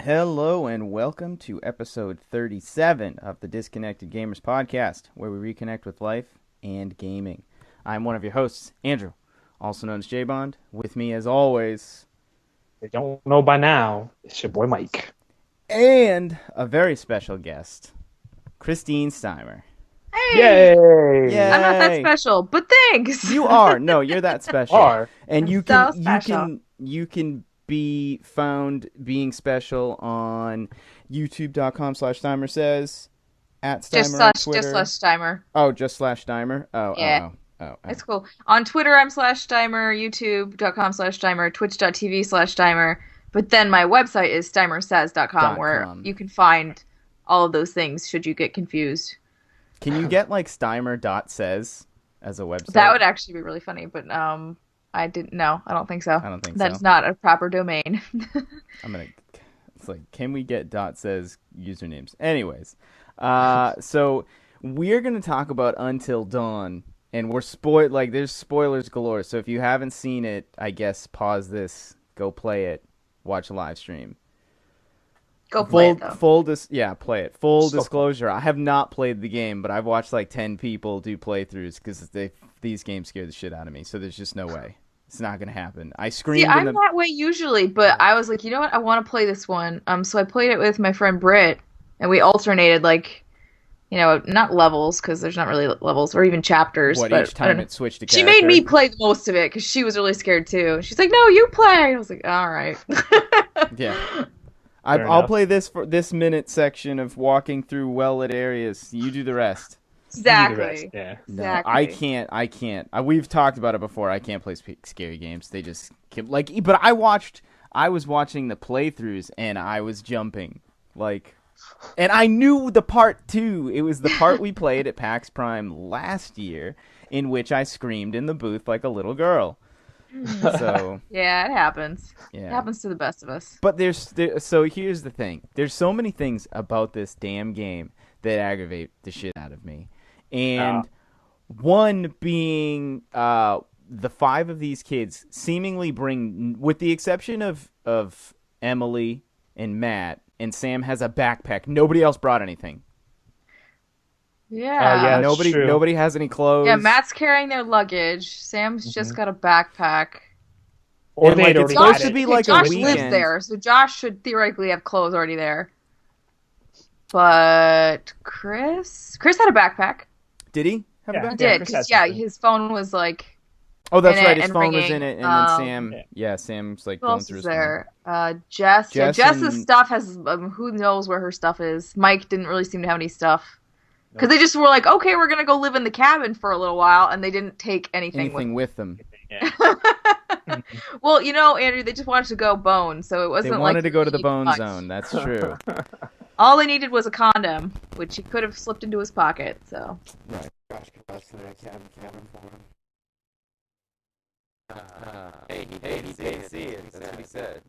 Hello and welcome to episode 37 of the Disconnected Gamers podcast, where we reconnect with life and gaming. I'm one of your hosts, Andrew, also known as J-Bond. With me, as always... If you don't know by now, it's your boy Mike. And a very special guest, Kristine Steimer. Hey! Yay! I'm not that special, but thanks. You are. No, you're that special. Are. And you So can special. you can be found being special on youtube.com/Steimer Says, at Steimer on Twitter. Just slash Steimer. Oh, just /Steimer? Yeah. Oh. It's cool. On Twitter, I'm /Steimer, youtube.com/Steimer, twitch.tv/Steimer. But then my website is steimersays.com, where you can find all of those things should you get confused. Can you get like Steimer.says as a website? That would actually be really funny, but I didn't know. I don't think so. I don't think That's so. not a proper domain. It's like, can we get .says usernames? Anyways, so we're gonna talk about Until Dawn, and there's spoilers galore. So if you haven't seen it, I guess pause this, go play it, watch a live stream. Go play it, though. Play it. Full disclosure, I have not played the game, but I've watched like 10 people do playthroughs because these games scare the shit out of me. So there's just no way. It's not going to happen. I screamed. See, I'm that way usually, but I was like, you know what? I want to play this one. So I played it with my friend Britt, and we alternated, like, you know, not levels, because there's not really levels, or even chapters. What, but each time it switched to She character? made me play the most of it, because she was really scared, too. She's like, no, you play! I was like, all right. Yeah. I'll play this minute section of walking through well-lit areas. You do the rest. Exactly. Yeah. No, Exactly. I can't. We've talked about it before. I can't play scary games. They just like. But I was watching the playthroughs and I was jumping and I knew the part too. It was the part we played at PAX Prime last year, in which I screamed in the booth like a little girl. So Yeah, it happens. yeah. It happens to the best of us. But so here's the thing. There's so many things about this damn game that aggravate the shit out of me. And one being the 5 of these kids seemingly bring, with the exception of Emily and Matt, and Sam has a backpack. Nobody else brought anything. Yeah. That's true. Nobody has any clothes. Yeah, Matt's carrying their luggage. Sam's just got a backpack. Or And, they'd like, it's already supposed had to it. be like a Josh weekend. lives there, so Josh should theoretically have clothes already there. But Chris had a backpack. Did he have a Yeah. backpack? He did, Chris because has something. his phone was like, Oh, that's in it right. His and phone was ringing. in it, and then Sam, Sam's like who going else through is his phone. there? Jess. Yeah, Jess Jess's and- stuff has, who knows where her stuff is. Mike didn't really seem to have any stuff. Because they just were like, okay, we're going to go live in the cabin for a little while, and they didn't take anything With them. Yeah. Well, you know, Andrew, they just wanted to go bone, so it wasn't They like wanted to go to the really bone much. zone. That's true. All they needed was a condom, which he could have slipped into his pocket, so. Right. Gosh, that's the cabin for him. Hey, he did see it. That's what he said.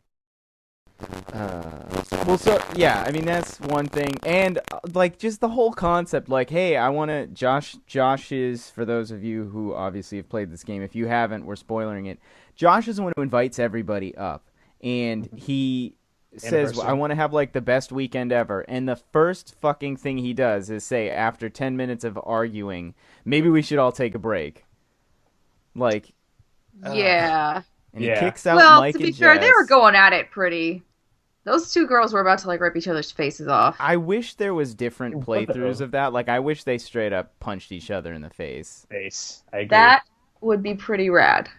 I mean, that's one thing. And, like, just the whole concept, like, hey, I want to... Josh is, for those of you who obviously have played this game, if you haven't, we're spoiling it. Josh is the one who invites everybody up. And he says, I want to have, like, the best weekend ever. And the first fucking thing he does is say, after 10 minutes of arguing, maybe we should all take a break. Like... Yeah. And he kicks out Well, Mike to be and fair, Jess. they were going at it pretty. Those two girls were about to, like, rip each other's faces off. I wish there was different What playthroughs the- of that. Like, I wish they straight up punched each other in the face. Face. I agree. That would be pretty rad.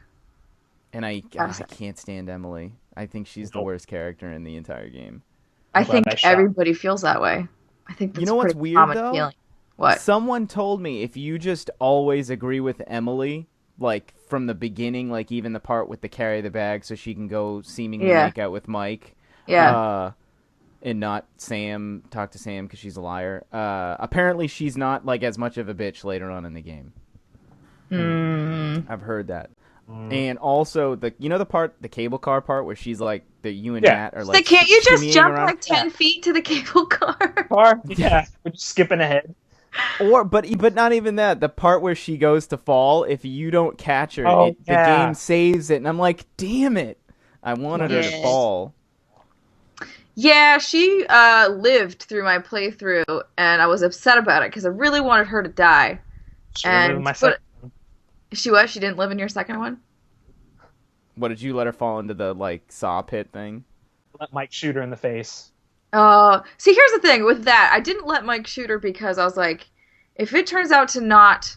And I can't stand Emily. I think she's the Nope. worst character in the entire game. I glad think I shot. everybody feels that way. I think that's You know what's a pretty weird, common though? feeling. What? Someone told me if you just always agree with Emily, like, from the beginning, like, even the part with the carry the bag so she can go seemingly make out with Mike. Yeah. And not Sam, talk to Sam because she's a liar. Apparently she's not, like, as much of a bitch later on in the game. I've heard that. And also, the cable car part where she's like, you and Matt are like, So can't you just shimmying jump around? like 10 feet to the cable car? Car? Yeah. We're just skipping ahead. But not even that. The part where she goes to fall, if you don't catch her, the game saves it. And I'm like, damn it. I wanted her to fall. Yeah, she lived through my playthrough, and I was upset about it because I really wanted her to die. Should have lived And my second one. she what? She didn't live in your second one? What, did you let her fall into the saw pit thing? Let Mike shoot her in the face. See, here's the thing with that. I didn't let Mike shoot her because I was like, if it turns out to not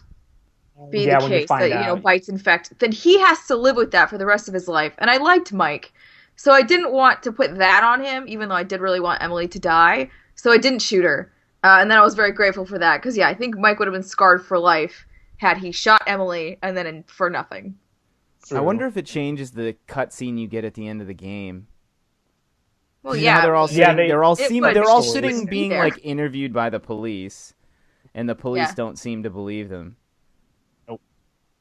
be the case that bites infect, then he has to live with that for the rest of his life. And I liked Mike, so I didn't want to put that on him, even though I did really want Emily to die. So I didn't shoot her, and then I was very grateful for that because I think Mike would have been scarred for life had he shot Emily and then for nothing. True. I wonder if it changes the cutscene you get at the end of the game. Well, yeah, they're all sitting, they're all sitting being there. Interviewed by the police, and the police don't seem to believe them. Nope.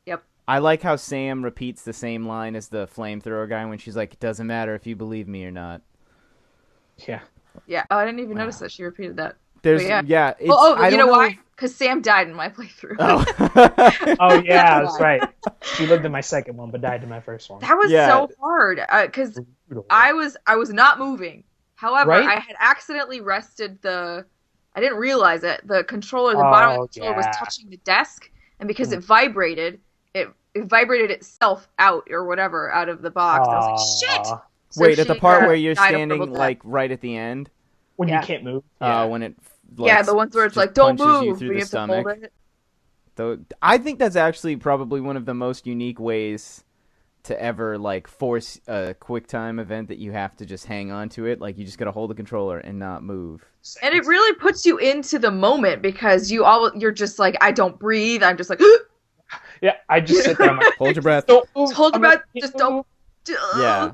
Yep. I like how Sam repeats the same line as the flamethrower guy when she's like, "It doesn't matter if you believe me or not." Yeah. Yeah. Oh, I didn't even notice that she repeated that. There's you know why? Because Sam died in my playthrough. Oh yeah, that's right. She lived in my second one, but died in my first one. That was so hard because I was not moving. However, I had accidentally rested I didn't realize it. The controller, the bottom of the controller was touching the desk, and because it vibrated itself out or whatever out of the box. I was like, shit. So wait, at the part where you're standing right at the end, when you can't move. When it. The ones where it's like, don't move, you through the stomach. I think that's actually probably one of the most unique ways to ever force a QuickTime event that you have to just hang on to it. Like you just gotta hold the controller and not move. And it really puts you into the moment because you're just like, I don't breathe. I'm just like, yeah, I just sit there. I'm like, hold your breath. Hold your breath. Just don't. Yeah.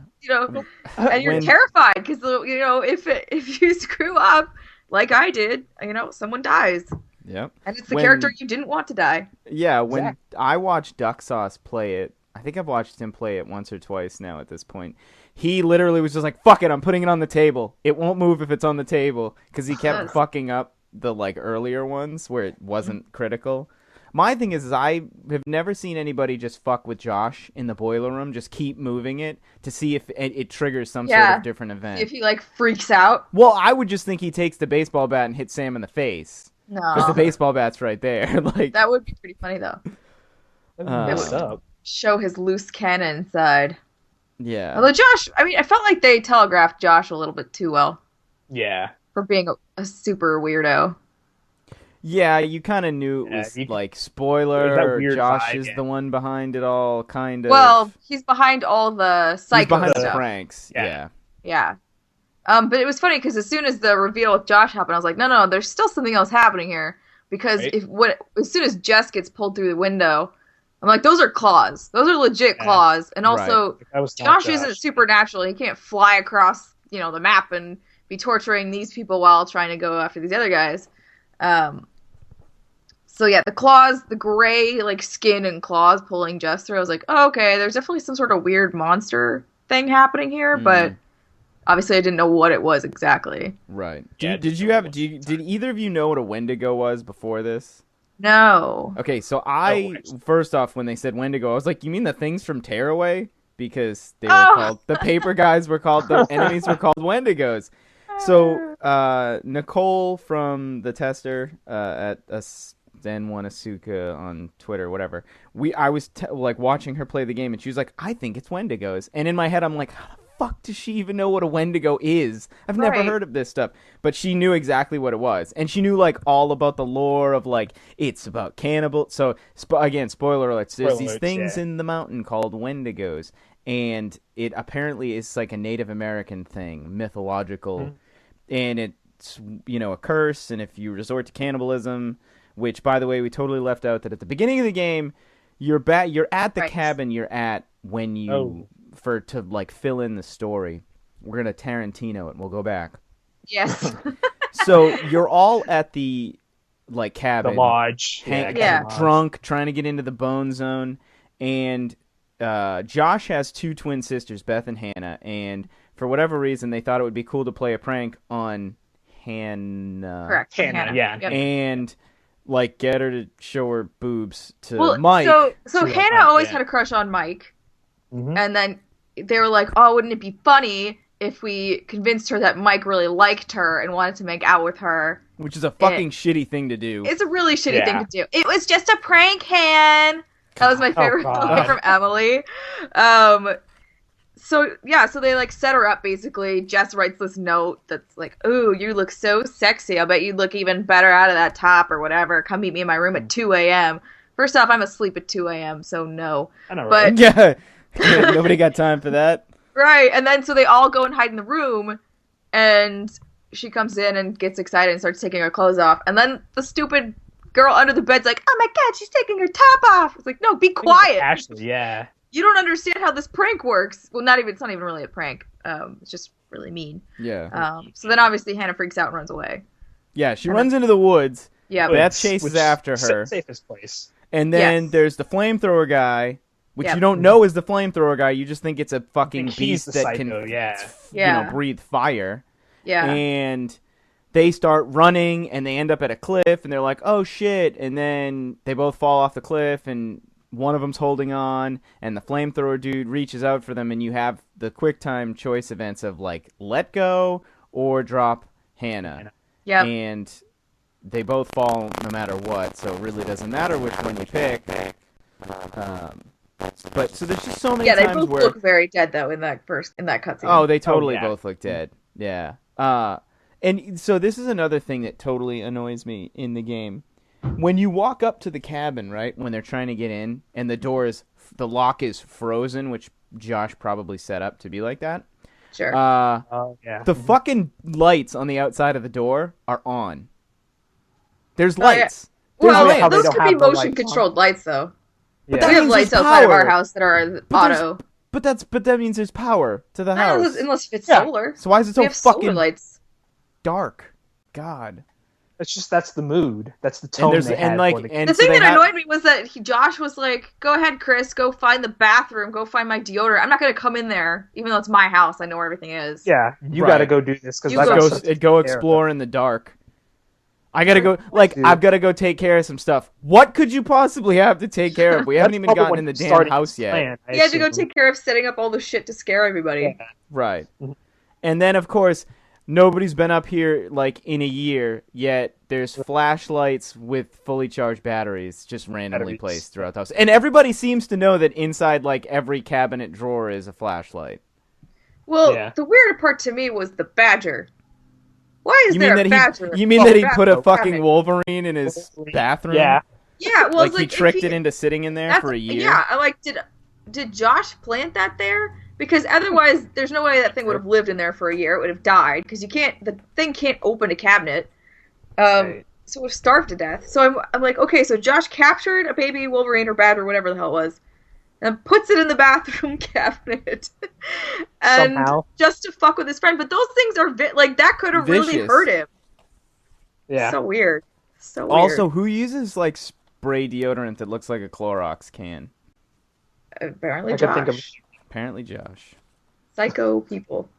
And you're terrified because if you screw up. Like I did, someone dies. Yep. And it's the character you didn't want to die. Yeah, when I watched Duck Sauce play it, I think I've watched him play it once or twice now at this point. He literally was just like, fuck it, I'm putting it on the table. It won't move if it's on the table. Because he kept fucking up the earlier ones where it wasn't critical. My thing is I have never seen anybody just fuck with Josh in the boiler room, just keep moving it to see if it triggers some sort of different event. If he freaks out. Well, I would just think he takes the baseball bat and hits Sam in the face. No. Because the baseball bat's right there. That would be pretty funny, though. What's up? Show his loose cannon side. Yeah. Although Josh, I felt like they telegraphed Josh a little bit too well. Yeah. For being a super weirdo. Yeah, you kind of knew it was spoiler, Josh is the one behind it all, kind of. Well, he's behind all the psycho He's behind stuff. the pranks, yeah. But it was funny because as soon as the reveal with Josh happened, I was like, no, there's still something else happening here. Because as soon as Jess gets pulled through the window, I'm like, those are claws. Those are legit claws. And also, Josh isn't supernatural. He can't fly across, the map and be torturing these people while trying to go after these other guys. So yeah, the claws, the gray skin and claws pulling Jess through. I was like, oh, okay, there's definitely some sort of weird monster thing happening here, but obviously I didn't know what it was exactly. Right. Did either of you know what a Wendigo was before this? No. Okay, so first off, when they said Wendigo, I was like, you mean the things from Tearaway? Because they were called, the paper guys were called, the enemies were called Wendigos. So, Nicole from the tester, at Zen1 Asuka on Twitter, whatever. I was watching her play the game, and she was like, I think it's Wendigos. And in my head, I'm like, how the fuck does she even know what a Wendigo is? I've never heard of this stuff. But she knew exactly what it was. And she knew, all about the lore of, it's about cannibal. So, again, spoiler alert, there's these things in the mountain called Wendigos. And it apparently is, a Native American thing, mythological. And it's, a curse. And if you resort to cannibalism... Which, by the way, we totally left out that at the beginning of the game, you're at the cabin you're at when you to fill in the story. We're gonna Tarantino it. We'll go back. Yes. So you're all at the cabin, the lodge, drunk, trying to get into the bone zone, and Josh has two twin sisters, Beth and Hannah, and for whatever reason, they thought it would be cool to play a prank on Hannah. Correct, Hannah. Yeah, and. Get her to show her boobs to Mike. So Hannah always had a crush on Mike. And then they were like, oh, wouldn't it be funny if we convinced her that Mike really liked her and wanted to make out with her. Which is a fucking shitty thing to do. It's a really shitty thing to do. It was just a prank, Han. That was my favorite line from Emily. So they like set her up basically. Jess writes this note that's like, "Ooh, you look so sexy. I bet you'd look even better out of that top or whatever. Come meet me in my room at 2 a.m." First off, I'm asleep at 2 a.m., so no. I know, right? But yeah, nobody got time for that. Right, and then so they all go and hide in the room, and she comes in and gets excited and starts taking her clothes off, and then the stupid girl under the bed's like, "Oh my god, she's taking her top off!" It's like, no, be quiet. Ashley, yeah. You don't understand how this prank works. Well, it's not even really a prank. It's just really mean. Yeah. So then obviously Hannah freaks out and runs away. Yeah, she runs into the woods. Yeah. Beth chases after her. Safest place. And then there's the flamethrower guy, which you don't know is the flamethrower guy. You just think it's a fucking beast that can breathe fire. Yeah. And they start running, and they end up at a cliff, and they're like, oh, shit. And then they both fall off the cliff, and one of them's holding on, and the flamethrower dude reaches out for them, and you have the quick time choice events of, like, let go or drop Hannah. Yeah. And they both fall no matter what, so it really doesn't matter which one you pick. But so there's just so many times where... Yeah, they both look very dead, though, in that cutscene. Oh, they totally both look dead. Yeah. And so this is another thing that totally annoys me in the game. When you walk up to the cabin, right, when they're trying to get in, and the lock is frozen, which Josh probably set up to be like that. Sure. The fucking lights on the outside of the door are on. There's lights. Well, those could be motion-controlled lights, though. But we have lights outside of our house that are auto. But that means there's power to the house. Unless it's solar. So why is it so fucking solar lights? Dark? God. That's the mood. That's the tone they had. The thing that annoyed me was that Josh was like, "Go ahead, Chris. Go find the bathroom. Go find my deodorant. I'm not going to come in there, even though it's my house. I know where everything is." Yeah, you got to go do this because go explore in the dark. I gotta go. I've got to go take care of some stuff. What could you possibly have to take care of? We haven't even gotten in the damn house yet. You had to go take care of setting up all the shit to scare everybody. Yeah. Right. And then, of course, nobody's been up here in a year yet. There's flashlights with fully charged batteries just randomly placed throughout the house, and everybody seems to know that inside every cabinet drawer is a flashlight. Well, the weirder part to me was the badger. Why is there a badger? You mean that he put a fucking Wolverine in his bathroom? Yeah. Yeah, well, he tricked it into sitting in there for a year? Yeah, did Josh plant that there? Because otherwise, there's no way that thing would have lived in there for a year. It would have died, because the thing can't open a cabinet. So it would have starved to death. So I'm like, okay, so Josh captured a baby Wolverine or badger, whatever the hell it was, and puts it in the bathroom cabinet. And somehow. Just to fuck with his friend. But those things are, that could have really hurt him. Yeah. So weird. So also, weird. who uses, spray deodorant that looks like a Clorox can? Apparently Josh. Apparently Josh. Psycho people.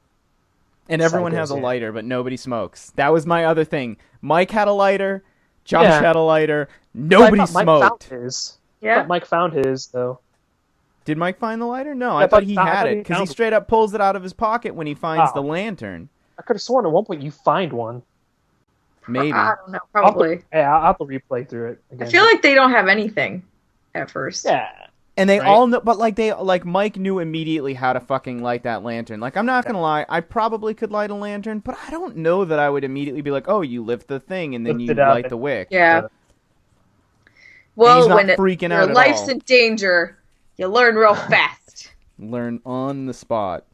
And everyone has a lighter, but nobody smokes. That was my other thing. Mike had a lighter. Josh had a lighter. Nobody smoked. Mike found his. Yeah. I thought Mike found his, though. Did Mike find the lighter? No, I thought he had it, because he straight up pulls it out of his pocket when he finds the lantern. I could have sworn at one point you find one. Maybe. I don't know, probably. I'll have to replay through it again. I feel like they don't have anything at first. Yeah. And they all know, but Mike knew immediately how to fucking light that lantern. I'm not gonna lie, I probably could light a lantern, but I don't know that I would immediately be like, oh, you lift the thing and then you light the wick. Yeah. Well, when your life's in danger, you learn real fast. Learn on the spot.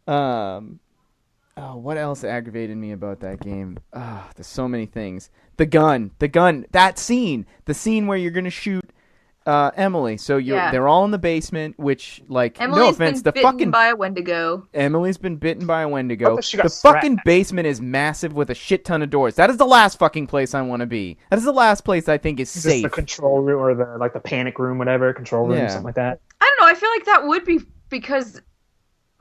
What else aggravated me about that game? There's so many things. The gun, that scene, the scene where you're gonna shoot Emily. So they're all in the basement, which no offense, been bitten by a Wendigo. Emily's been bitten by a Wendigo. The fucking basement is massive with a shit ton of doors. That is the last fucking place I want to be. That is the last place I think is safe. The control room or the panic room, whatever, control room, something like that. I don't know. I feel like that would be because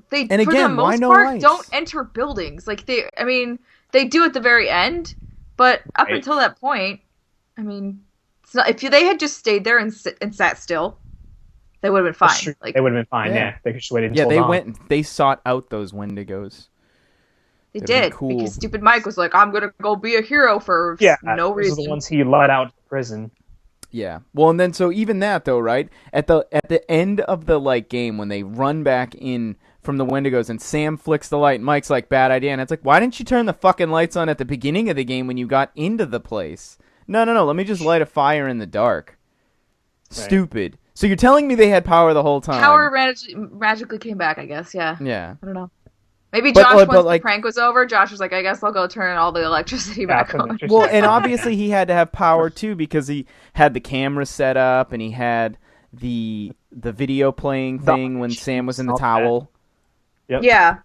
they, for the most part, don't enter buildings. They do at the very end, but up until that point, it's not, if they had just stayed there and sat still, they would have been fine. They would have been fine. Yeah, they just waited until they went. They sought out those Wendigos. They That'd be did cool. because stupid Mike was like, "I'm gonna go be a hero for no those reason." are the ones he let out of prison. Yeah. Well, and then so even that though, right? At the end of the game when they run back in from the Wendigos and Sam flicks the light, and Mike's like, bad idea, and it's like, why didn't you turn the fucking lights on at the beginning of the game when you got into the place? No, let me just light a fire in the dark. Right. Stupid. So you're telling me they had power the whole time? Power magically came back, I guess. Yeah. Yeah. I don't know. Maybe Josh, once the prank was over, Josh was like, I guess I'll go turn all the electricity back on. Well, and obviously he had to have power, too, because he had the camera set up, and he had the video playing thing when Sam was in the towel. Yep. Yeah,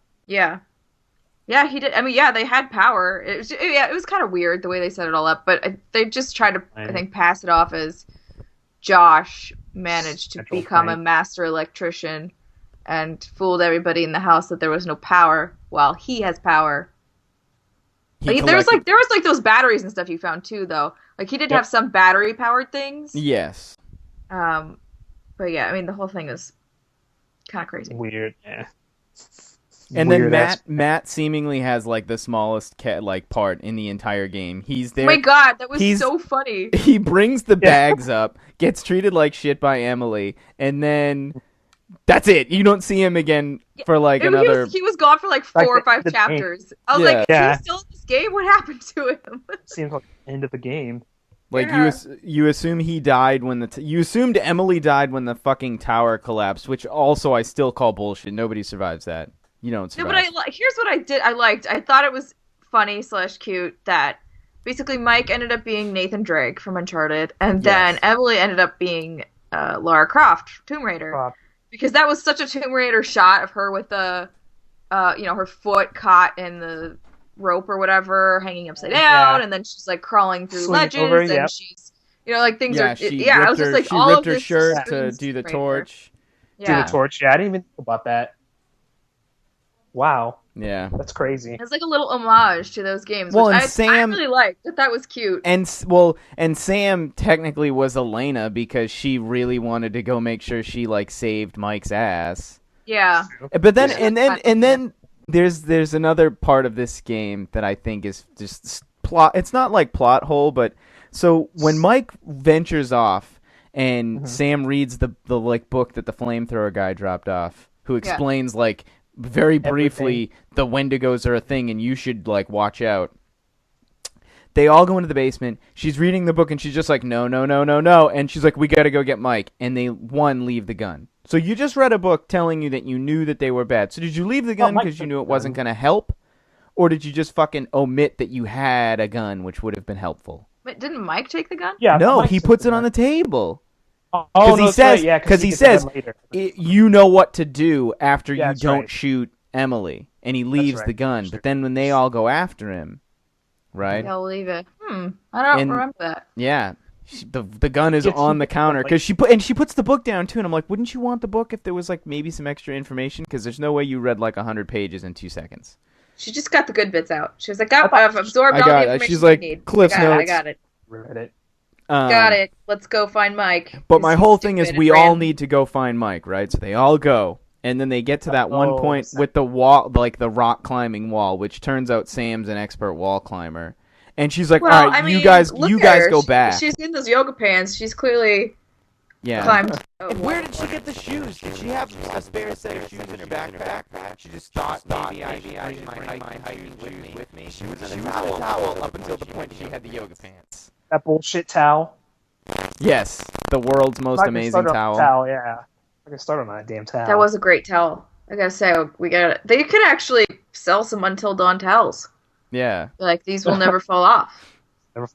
he did. I mean, yeah, they had power. It was kind of weird the way they set it all up, but they just tried to, I think, pass it off as Josh managed to become a master electrician and fooled everybody in the house that there was no power while he has power. There was those batteries and stuff you found too, though. Like he did have some battery powered things. Yes. But yeah, I mean the whole thing is kind of crazy. Weird. Yeah. And then Matt seemingly has the smallest part in the entire game. He's there. Oh my god, that was so funny. He brings the bags up, gets treated like shit by Emily, and then that's it. You don't see him again for another. He was gone for 4 or 5 chapters. I was like, he's still in this game? What happened to him? Seems like the end of the game. You assume he died when you assumed Emily died when the fucking tower collapsed, which also I still call bullshit. Nobody survives that. You don't survive. No, but here's what I liked. I thought it was funny / cute that basically Mike ended up being Nathan Drake from Uncharted, and then Emily ended up being Lara Croft, Tomb Raider. Because that was such a Tomb Raider shot of her with the, her foot caught in the rope or whatever, hanging upside down, and then she's crawling through ledges, and she's, things are. I was just like, she all ripped of her this shirt to do the torch. Do the torch. Yeah, I didn't even think about that. Wow. Yeah. That's crazy. It's like a little homage to those games, well, which and I really liked. That was cute. And Sam technically was Elena because she really wanted to go make sure she saved Mike's ass. Yeah. But then and then there's another part of this game that I think is just plot. It's not plot hole, but so when Mike ventures off and Sam reads the book that the flamethrower guy dropped off, who explains very briefly, the Wendigos are a thing and you should watch out. They all go into the basement. She's reading the book and she's just like, no. And she's like, we got to go get Mike. And they, leave the gun. So you just read a book telling you that you knew that they were bad. So did you leave the gun because you knew it wasn't going to help? Or did you just fucking omit that you had a gun, which would have been helpful? Wait, didn't Mike take the gun? Yeah. No, he puts it on the table. Because he says, you know what to do after you don't shoot Emily, and he leaves the gun. But then when they all go after him, right? I'll leave it. I don't remember that. Yeah, the gun is on the counter because she puts the book down too. And I'm like, wouldn't you want the book if there was maybe some extra information? Because there's no way you read 100 pages in 2 seconds. She just got the good bits out. She was like, I've absorbed all the information She's like, I need. Cliff's Notes. I got it. Read it. Got it. Let's go find Mike. But my whole thing is we all need to go find Mike, right? So they all go. And then they get to that one point with the wall, the rock climbing wall, which turns out Sam's an expert wall climber. And she's like, all right, you guys go back. She's in those yoga pants. She's clearly climbed. Where did she get the shoes? Did she have a spare set of shoes in her backpack? She just thought maybe I should bring my hiking shoes with me. She was in a towel up until the point she had the yoga pants. That bullshit towel. Yes, the world's most amazing towel. Yeah, I can start on that damn towel. That was a great towel. I gotta say, they could actually sell some Until Dawn towels. Yeah, these will never fall off. They're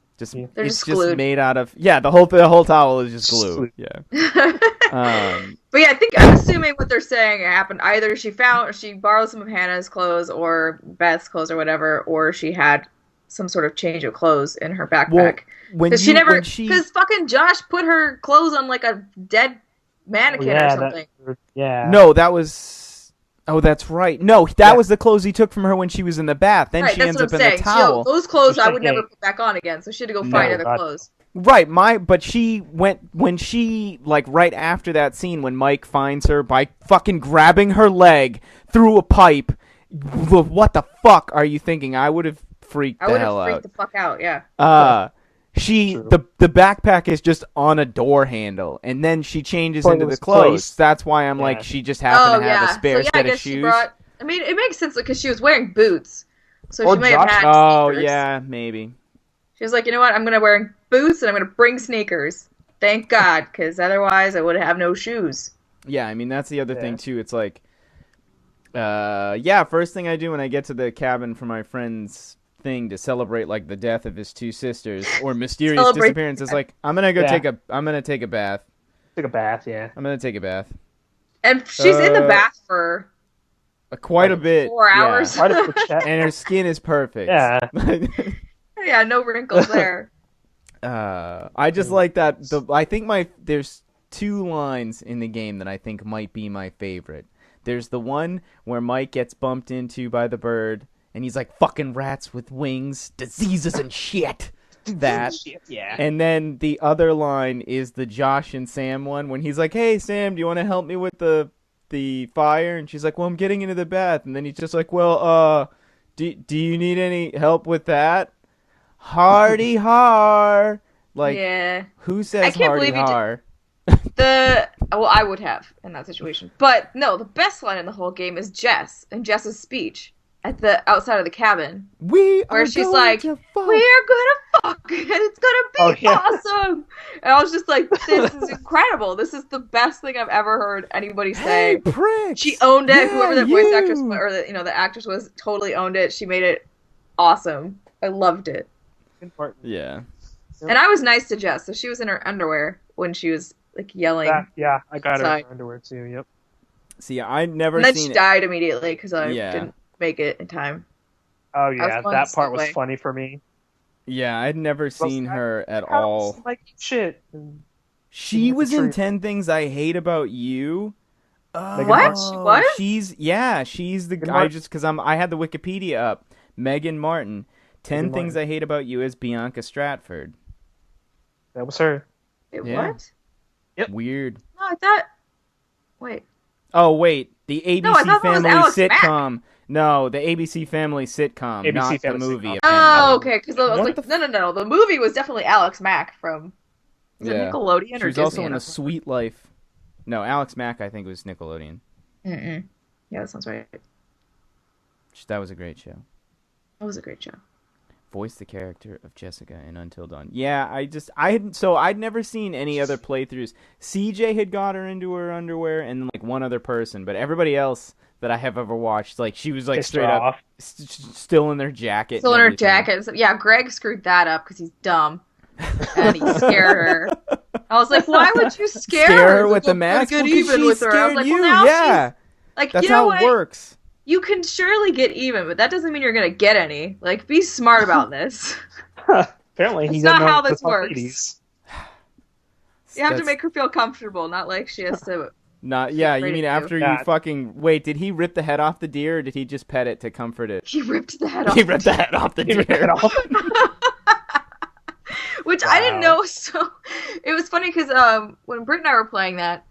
just glued. made out of the whole towel is just glue. Yeah. But yeah, I'm assuming what they're saying happened. Either she borrowed some of Hannah's clothes or Beth's clothes or whatever, or she had some sort of change of clothes in her backpack. Because fucking Josh put her clothes on a dead mannequin or something. No, that was. Oh, that's right. No, that was the clothes he took from her when she was in the bath. Then she ends up in the towel. Those clothes I would never put back on again, so she had to go find other clothes. Right, but she went when she right after that scene when Mike finds her by fucking grabbing her leg through a pipe. what the fuck are you thinking? I would have freaked the hell out. I would have freaked the fuck out, yeah. The backpack is just on a door handle, and then she changes into the clothes. Placed. That's why I'm like, she just happened to have a spare set of shoes. I mean, it makes sense because she was wearing boots, so Or she may have had sneakers. Oh yeah, maybe. She was like, you know what? I'm gonna wear boots and I'm gonna bring sneakers. Thank God, because otherwise I would have no shoes. Yeah, I mean that's the other thing too. It's like, first thing I do when I get to the cabin for my friend's thing to celebrate like the death of his two sisters or mysterious disappearance is like, I'm gonna go take a bath. Take a bath, yeah. I'm gonna take a bath. And she's in the bath for quite a bit. 4 hours. Yeah. And her skin is perfect. Yeah. Yeah, no wrinkles there. I just like that. I think there's 2 lines in the game that I think might be my favorite. There's the one where Mike gets bumped into by the bird, and he's like, fucking rats with wings, diseases and shit. That. Yeah. And then the other line is the Josh and Sam one, when he's like, hey, Sam, do you want to help me with the fire? And she's like, well, I'm getting into the bath. And then he's just like, well, do you need any help with that? Hardy har. Like, yeah. Who says hardy har? Well, I would have in that situation. But no, the best line in the whole game is Jess and Jess's speech at the outside of the cabin. Where she's like, we're gonna fuck and it's gonna be awesome. And I was just like, this is incredible. This is the best thing I've ever heard anybody say. Hey, pricks. She owned it. Whoever the voice actress or the actress was totally owned it. She made it awesome. I loved it. Yeah. And I was nice to Jess, so she was in her underwear when she was like yelling. Yeah, I got her in her underwear too. Yep. See, I'd never seen it. And then she died immediately because I didn't make it in time. Oh yeah, that part was funny for me. Yeah, I'd never seen her at all. Like shit. She was in 10 Things I Hate About You. What? She was? She's the guy. Just because I had the Wikipedia up. Megan Martin. 10 Things I Hate About You as Bianca Stratford. That was her. What? Yep. Weird. No, I thought. Wait. Oh wait, the ABC Family sitcom. Mack. No, the ABC Family sitcom, ABC not Family the movie. sitcom. Oh, okay. Because I was like, no. The movie was definitely Alex Mack from. Was it Nickelodeon or She was Disney? also in The Sweet Life. No, Alex Mack, I think, was Nickelodeon. Yeah, that sounds right. That was a great show. That was a great show. Voiced the character of Jessica in Until Dawn. Yeah, I'd never seen any other playthroughs. CJ had got her into her underwear, and like one other person, but everybody else that I have ever watched, like she was like straight up still in their jacket. Still in her jacket. Yeah, Greg screwed that up because he's dumb, and he scared her. I was like, why would you scare her with the mask? Get even with her. I was like, well, now she's like, that's how it works. You can surely get even, but that doesn't mean you're gonna get any. Like, be smart about this. Apparently, that's not how this works. You have to make her feel comfortable, not like she has to. You mean after you fucking wait? Did he rip the head off the deer, or did he just pet it to comfort it? He ripped the head off. He ripped the head off the deer. Which I didn't know. So it was funny because when Britt and I were playing that.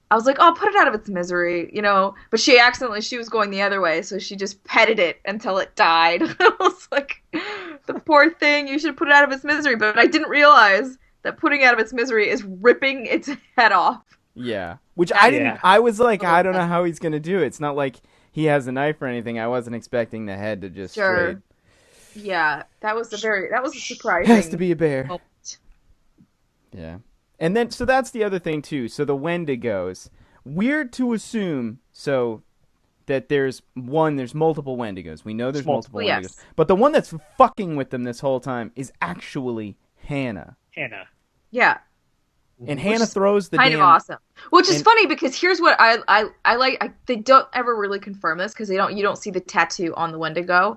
I was like, oh, put it out of its misery, But she was going the other way, so she just petted it until it died. I was like, the poor thing, you should put it out of its misery. But I didn't realize that putting it out of its misery is ripping its head off. Yeah. Which I didn't, I was like, I don't know how he's going to do it. It's not like he has a knife or anything. I wasn't expecting the head to just straight. Yeah, that was a surprising. Has to be a bear. Moment. Yeah. And then, so that's the other thing, too. So the Wendigos. Weird to assume, that there's multiple Wendigos. We know there's multiple Wendigos. But the one that's fucking with them this whole time is actually Hannah. Yeah. And Hannah throws the kind of awesome. Which is funny, because here's what I like. They don't ever really confirm this, because you don't see the tattoo on the Wendigo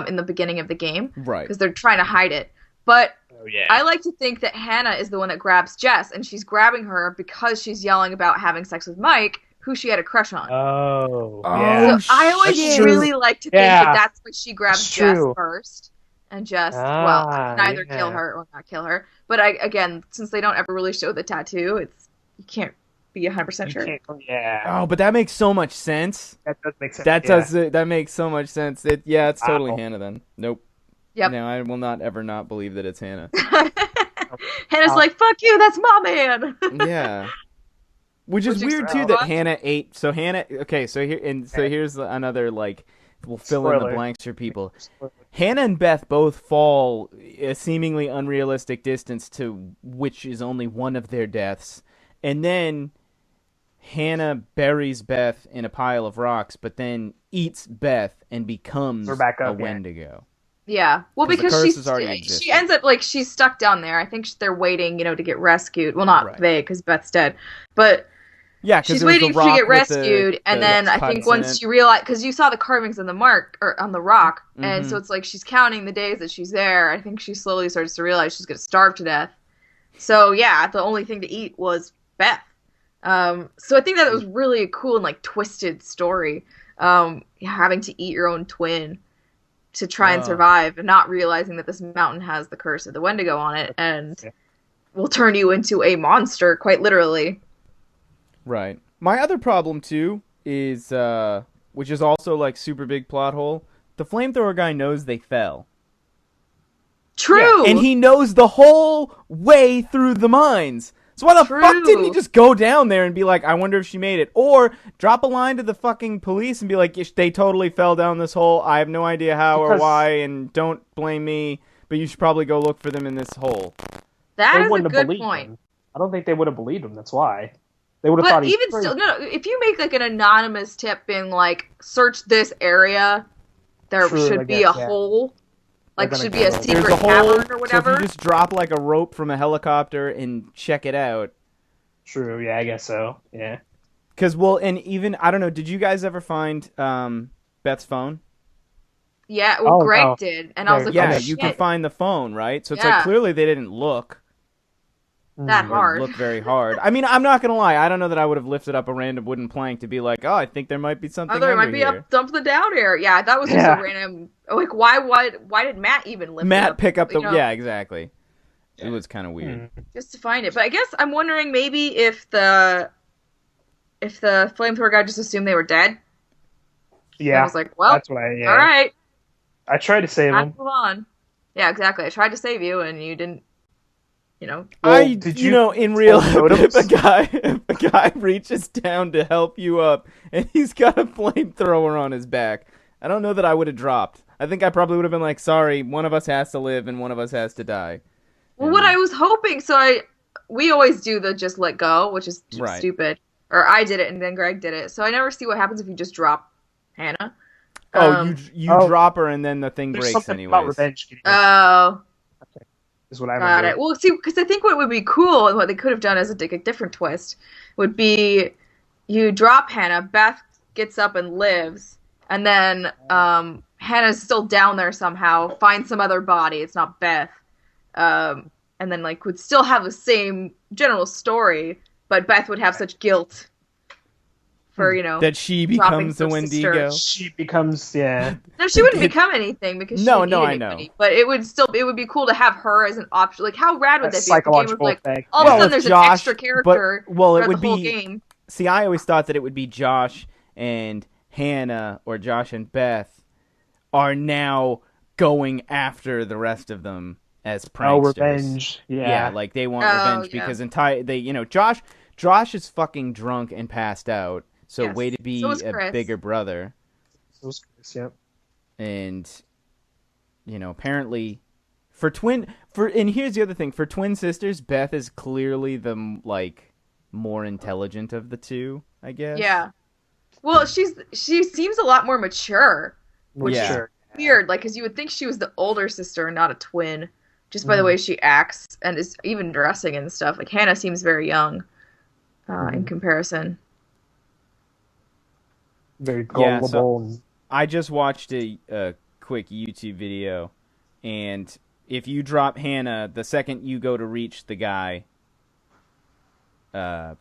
in the beginning of the game. Right. Because they're trying to hide it. But I like to think that Hannah is the one that grabs Jess, and she's grabbing her because she's yelling about having sex with Mike, who she had a crush on. Yeah. So I always really like to think that that's why she grabs Jess first, and Jess, neither kill her or not kill her. But again, since they don't ever really show the tattoo, you can't be 100% sure. Yeah. Oh, but that makes so much sense. That does make sense. That makes so much sense. It's totally Hannah then. Nope. Yep. No, I will not ever not believe that it's Hannah. Hannah's like, fuck you, that's my man. Yeah. Which is weird too that Hannah ate. So Hannah. Okay, so here's another like. We'll fill in the blanks for people. Hannah and Beth both fall a seemingly unrealistic distance to which is only one of their deaths, and then Hannah buries Beth in a pile of rocks, but then eats Beth and becomes a Wendigo. Yeah, well, because she ends up like she's stuck down there. I think they're waiting, to get rescued. Well, not they, because Beth's dead, but yeah, she's waiting to get rescued. And then I think once you realize, because you saw the carvings on the on the rock, and so it's like she's counting the days that she's there. I think she slowly starts to realize she's gonna starve to death. So yeah, the only thing to eat was Beth. So I think that was really a cool and like twisted story. Having to eat your own twin to try and survive, and not realizing that this mountain has the curse of the Wendigo on it and will turn you into a monster, quite literally. Right. My other problem too is, which is also like super big plot hole. The flamethrower guy knows they fell. True. Yeah. And he knows the whole way through the mines. So why the fuck didn't he just go down there and be like, I wonder if she made it? Or drop a line to the fucking police and be like, they totally fell down this hole. I have no idea how or why, and don't blame me, but you should probably go look for them in this hole. That is a good point. I don't think they would have believed him. That's why. They would have thought he was crazy. But even still, no, if you make like an anonymous tip being like, search this area, there should be a hole. Like, should be a secret cavern or whatever. So if you just drop, like, a rope from a helicopter and check it out. True, yeah, I guess so, yeah. Because, and even, I don't know, did you guys ever find Beth's phone? Yeah, Greg did. And I was like, yeah, you can find the phone, right? So it's like, clearly they didn't look. That hard. Look very hard. I mean, I'm not going to lie. I don't know that I would have lifted up a random wooden plank to be like, I think there might be something under here. There might be a dump the down here. Yeah, that was just a random... Like, why did Matt even lift it up? Pick up the... Yeah, exactly. It was kind of weird. Just to find it. But I guess I'm wondering maybe if the flamethrower guy just assumed they were dead. Yeah. I was like, well, that's what all right. I tried to save him. Move on. Yeah, exactly. I tried to save you, and you didn't... in real life, if a guy reaches down to help you up and he's got a flamethrower on his back, I don't know that I would have dropped. I think I probably would have been like, sorry, one of us has to live and one of us has to die. Well, what I was hoping, we always do the just let go, which is stupid. Or I did it and then Greg did it. So I never see what happens if you just drop Hannah. You drop her and then the thing breaks anyways. About revenge. Is what I got it. Well, see, because I think what would be cool and what they could have done as a different twist would be you drop Hannah, Beth gets up and lives, and then Hannah's still down there somehow, finds some other body, it's not Beth, and then like would still have the same general story, but Beth would have such guilt for, that she becomes the Wendigo. She becomes, No, she wouldn't become anything because she didn't eat anybody. But it would be cool to have her as an option. Like, how rad would that be if the game was like, all of a sudden there's an extra character it would the whole be, game. See, I always thought that it would be Josh and Hannah, or Josh and Beth, are now going after the rest of them as pranksters. Oh, revenge. Yeah, like they want revenge because Josh is fucking drunk and passed out. So way to be a bigger brother. So was Chris, yep. And, apparently, and here's the other thing. For twin sisters, Beth is clearly the, more intelligent of the two, I guess. Yeah. Well, she seems a lot more mature. Which is weird, because you would think she was the older sister and not a twin, just by the way she acts and is even dressing and stuff. Like, Hannah seems very young in comparison. Very gullible. So I just watched a quick YouTube video, and if you drop Hannah, the second you go to reach the guy, the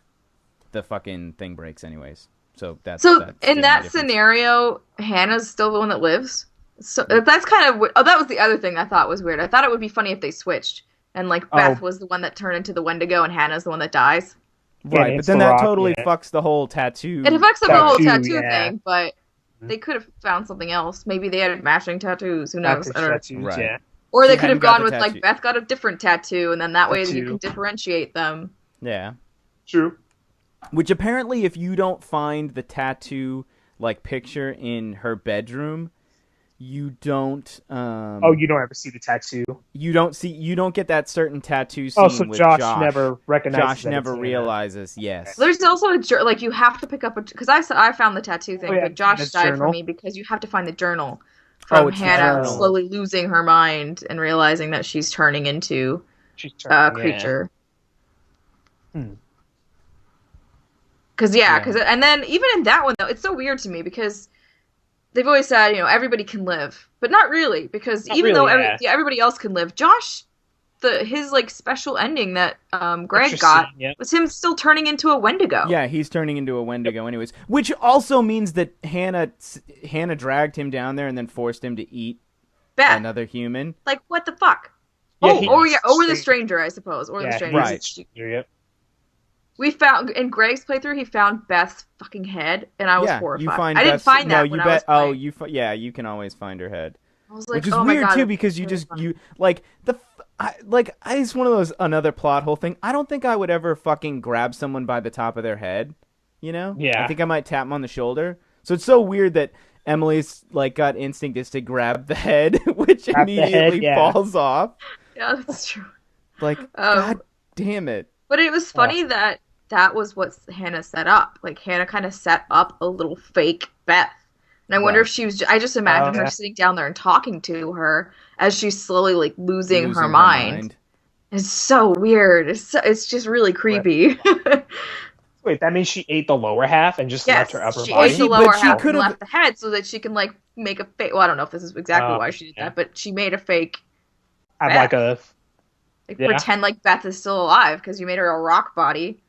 fucking thing breaks anyways. So that's in that scenario, Hannah's still the one that lives. So that's kind of that was the other thing I thought was weird. I thought it would be funny if they switched and Beth was the one that turned into the Wendigo and Hannah's the one that dies. Right, but then that totally fucks the whole tattoo. It affects the whole tattoo thing, but they could have found something else. Maybe they had matching tattoos. Who knows? Tattoos, right. Yeah. Or they could have gone with like Beth got a different tattoo, and then that way you can differentiate them. Yeah. True. Which apparently, if you don't find the tattoo like picture in her bedroom, you don't. You don't ever see the tattoo. You don't get that certain tattoo scene. So with Josh never recognizes. Josh never realizes. Yes. There's also like you have to pick up because I found the tattoo thing, but Josh died for me because you have to find the journal from Hannah slowly losing her mind and realizing that she's turning into a creature. Because and then even in that one though, it's so weird to me because they've always said everybody can live, but not really because though everybody else can live, Josh, his like special ending that Greg got was him still turning into a Wendigo. Yeah, he's turning into a Wendigo anyways, which also means that Hannah dragged him down there and then forced him to eat another human. Like what the fuck? Or the stranger, I suppose, or the stranger. Right. We found in Greg's playthrough, he found Beth's fucking head, and I was horrified. I didn't find that when I was playing. You can always find her head. I was like, which is weird too because it's one of those another plot hole thing. I don't think I would ever fucking grab someone by the top of their head. Yeah. I think I might tap them on the shoulder. So it's so weird that Emily's like gut instinct is to grab the head, which immediately falls off. Yeah, that's true. Like, God damn it. But it was funny that was what Hannah set up. Like, Hannah kind of set up a little fake Beth. And I wonder if she was... I just imagine her sitting down there and talking to her as she's slowly, like, losing her mind. It's so weird. It's just really creepy. Wait, that means she ate the lower half and just left her upper body? She ate the lower half and left the head so that she can, like, make a fake... Well, I don't know if this is exactly why she did that, but she made a fake Beth. Like a... pretend like Beth is still alive because you made her a rock body.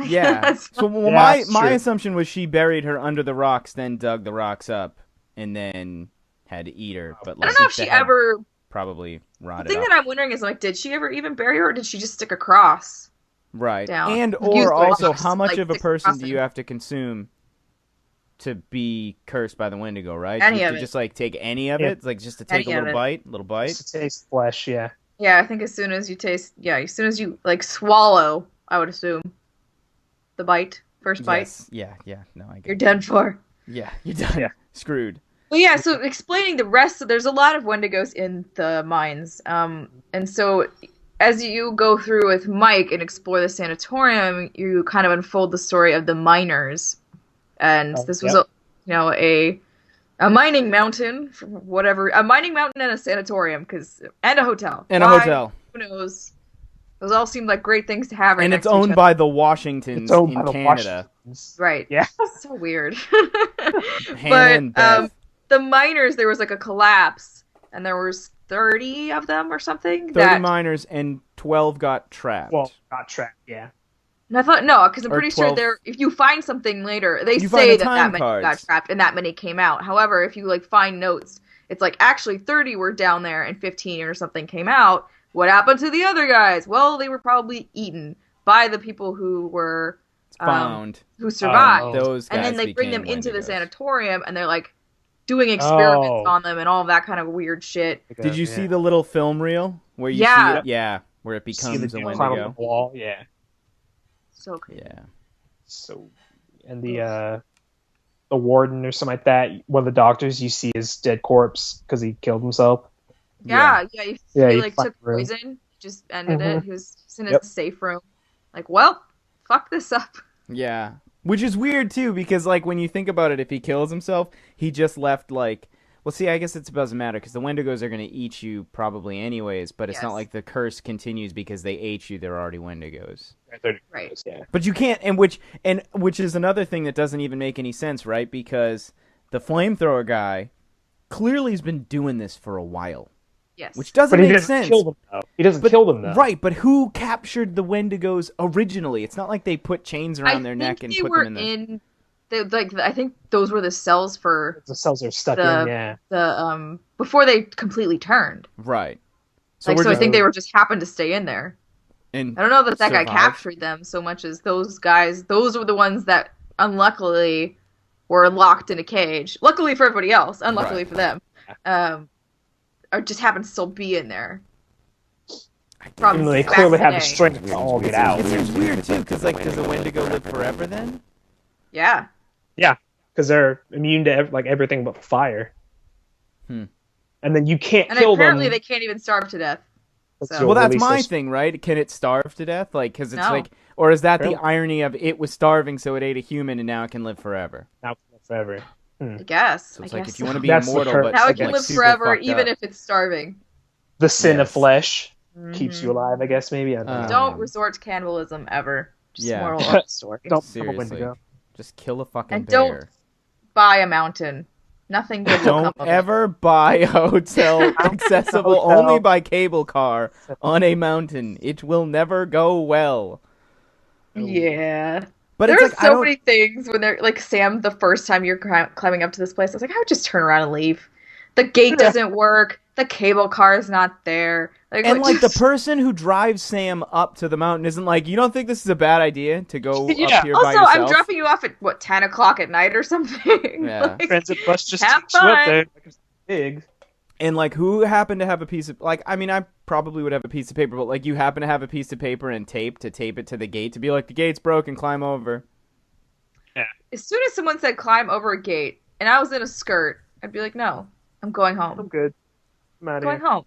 Yeah. So my assumption was she buried her under the rocks, then dug the rocks up, and then had to eat her. But like, I don't know if she ever probably rotted. The thing that I'm wondering is like, did she ever even bury her, or did she just stick a cross? Right. Down? And or also, how much of a person do you have to consume to be cursed by the Wendigo? Right. Any of it. Just like take any of it, like just to take a little bite. Just to taste flesh. Yeah. Yeah, I think as soon as you like swallow, I would assume. The bite, first bite. Yeah, no, I get You're done for. Yeah, you're done. Yeah. Screwed. Well, yeah, so explaining the rest, there's a lot of Wendigos in the mines. And so as you go through with Mike and explore the sanatorium, you kind of unfold the story of the miners. And this was a mining mountain, a mining mountain and a sanatorium, and a hotel. And a hotel. Who knows? Those all seem like great things to have. And it's owned by the Washingtons in Canada. Right. Yeah. So weird. And but the miners, there was like a collapse, and there was 30 of them or something. 30 miners, and 12 got trapped. Well, got trapped, yeah. And I thought, no, because I'm pretty sure if you find something later, they say that many got trapped and that many came out. However, if you like find notes, it's like actually 30 were down there and 15 or something came out. What happened to the other guys? Well, they were probably eaten by the people who were found, who survived. Those guys, and then they bring them into the sanatorium, and they're like doing experiments on them and all that kind of weird shit. Did you see the little film reel where you see it? Yeah, where it becomes a Wendigo. The wall, yeah. So creepy. Yeah. So, and the warden or something like that. One of the doctors you see his dead corpse because he killed himself. He like took poison, just ended it. He was in his safe room. Like, well, fuck this up. Yeah. Which is weird, too, because, like, when you think about it, if he kills himself, he just left, like... Well, see, I guess it doesn't matter, because the Wendigos are going to eat you probably anyways, but it's not like the curse continues because they ate you, they're already Wendigos. Right. Yeah. But you can't... And which is another thing that doesn't even make any sense, right? Because the flamethrower guy clearly has been doing this for a while. Yes. Which doesn't make sense. Kill them, though. He doesn't kill them, though. Right, but who captured the Wendigos originally? It's not like they put chains around their neck and put them in the... I think those were the cells for... The cells are stuck in, yeah. Before they completely turned. Right. So I think they were just happened to stay in there. And I don't know that guy survive. captured them so much as those guys. Those were the ones that unluckily were locked in a cage. Luckily for everybody else, unluckily for them, or just happened to still be in there. Even though they clearly have the strength to all get out. It's weird too, because like, does a Wendigo live forever then? Yeah. Yeah, because they're immune to everything but fire. And then you can't kill them. And apparently they can't even starve to death. So. Well, that's my thing, right? Can it starve to death? Like, because it's like, or is that the irony of it was starving, so it ate a human, and now it can live forever? Now it can live forever. I guess. So it's I like guess if you want to be immortal, but now it can like, live forever, even if it's starving. The sin of flesh keeps you alive, I guess. Maybe. I don't know. Don't resort to cannibalism ever. Just moral of the story. Don't seriously. Just kill a fucking and bear. Don't buy a mountain. Nothing good will come of ever buy a hotel accessible only by cable car on a mountain. It will never go well. Yeah. But there it's are so many things when they're like, Sam, the first time you're climbing up to this place, I was like, I would just turn around and leave. The gate doesn't work. The cable car is not there. The person who drives Sam up to the mountain isn't like, you don't think this is a bad idea to go up here by yourself? Also, I'm dropping you off at 10 o'clock at night or something. Yeah. Transit bus just takes you up there. It's big. And who happened to have a piece of I probably would have a piece of paper, but you happen to have a piece of paper and tape to tape it to the gate to be like, the gate's broken, climb over. Yeah. As soon as someone said climb over a gate and I was in a skirt, I'd be like, no, I'm going home. I'm good. I'm going home.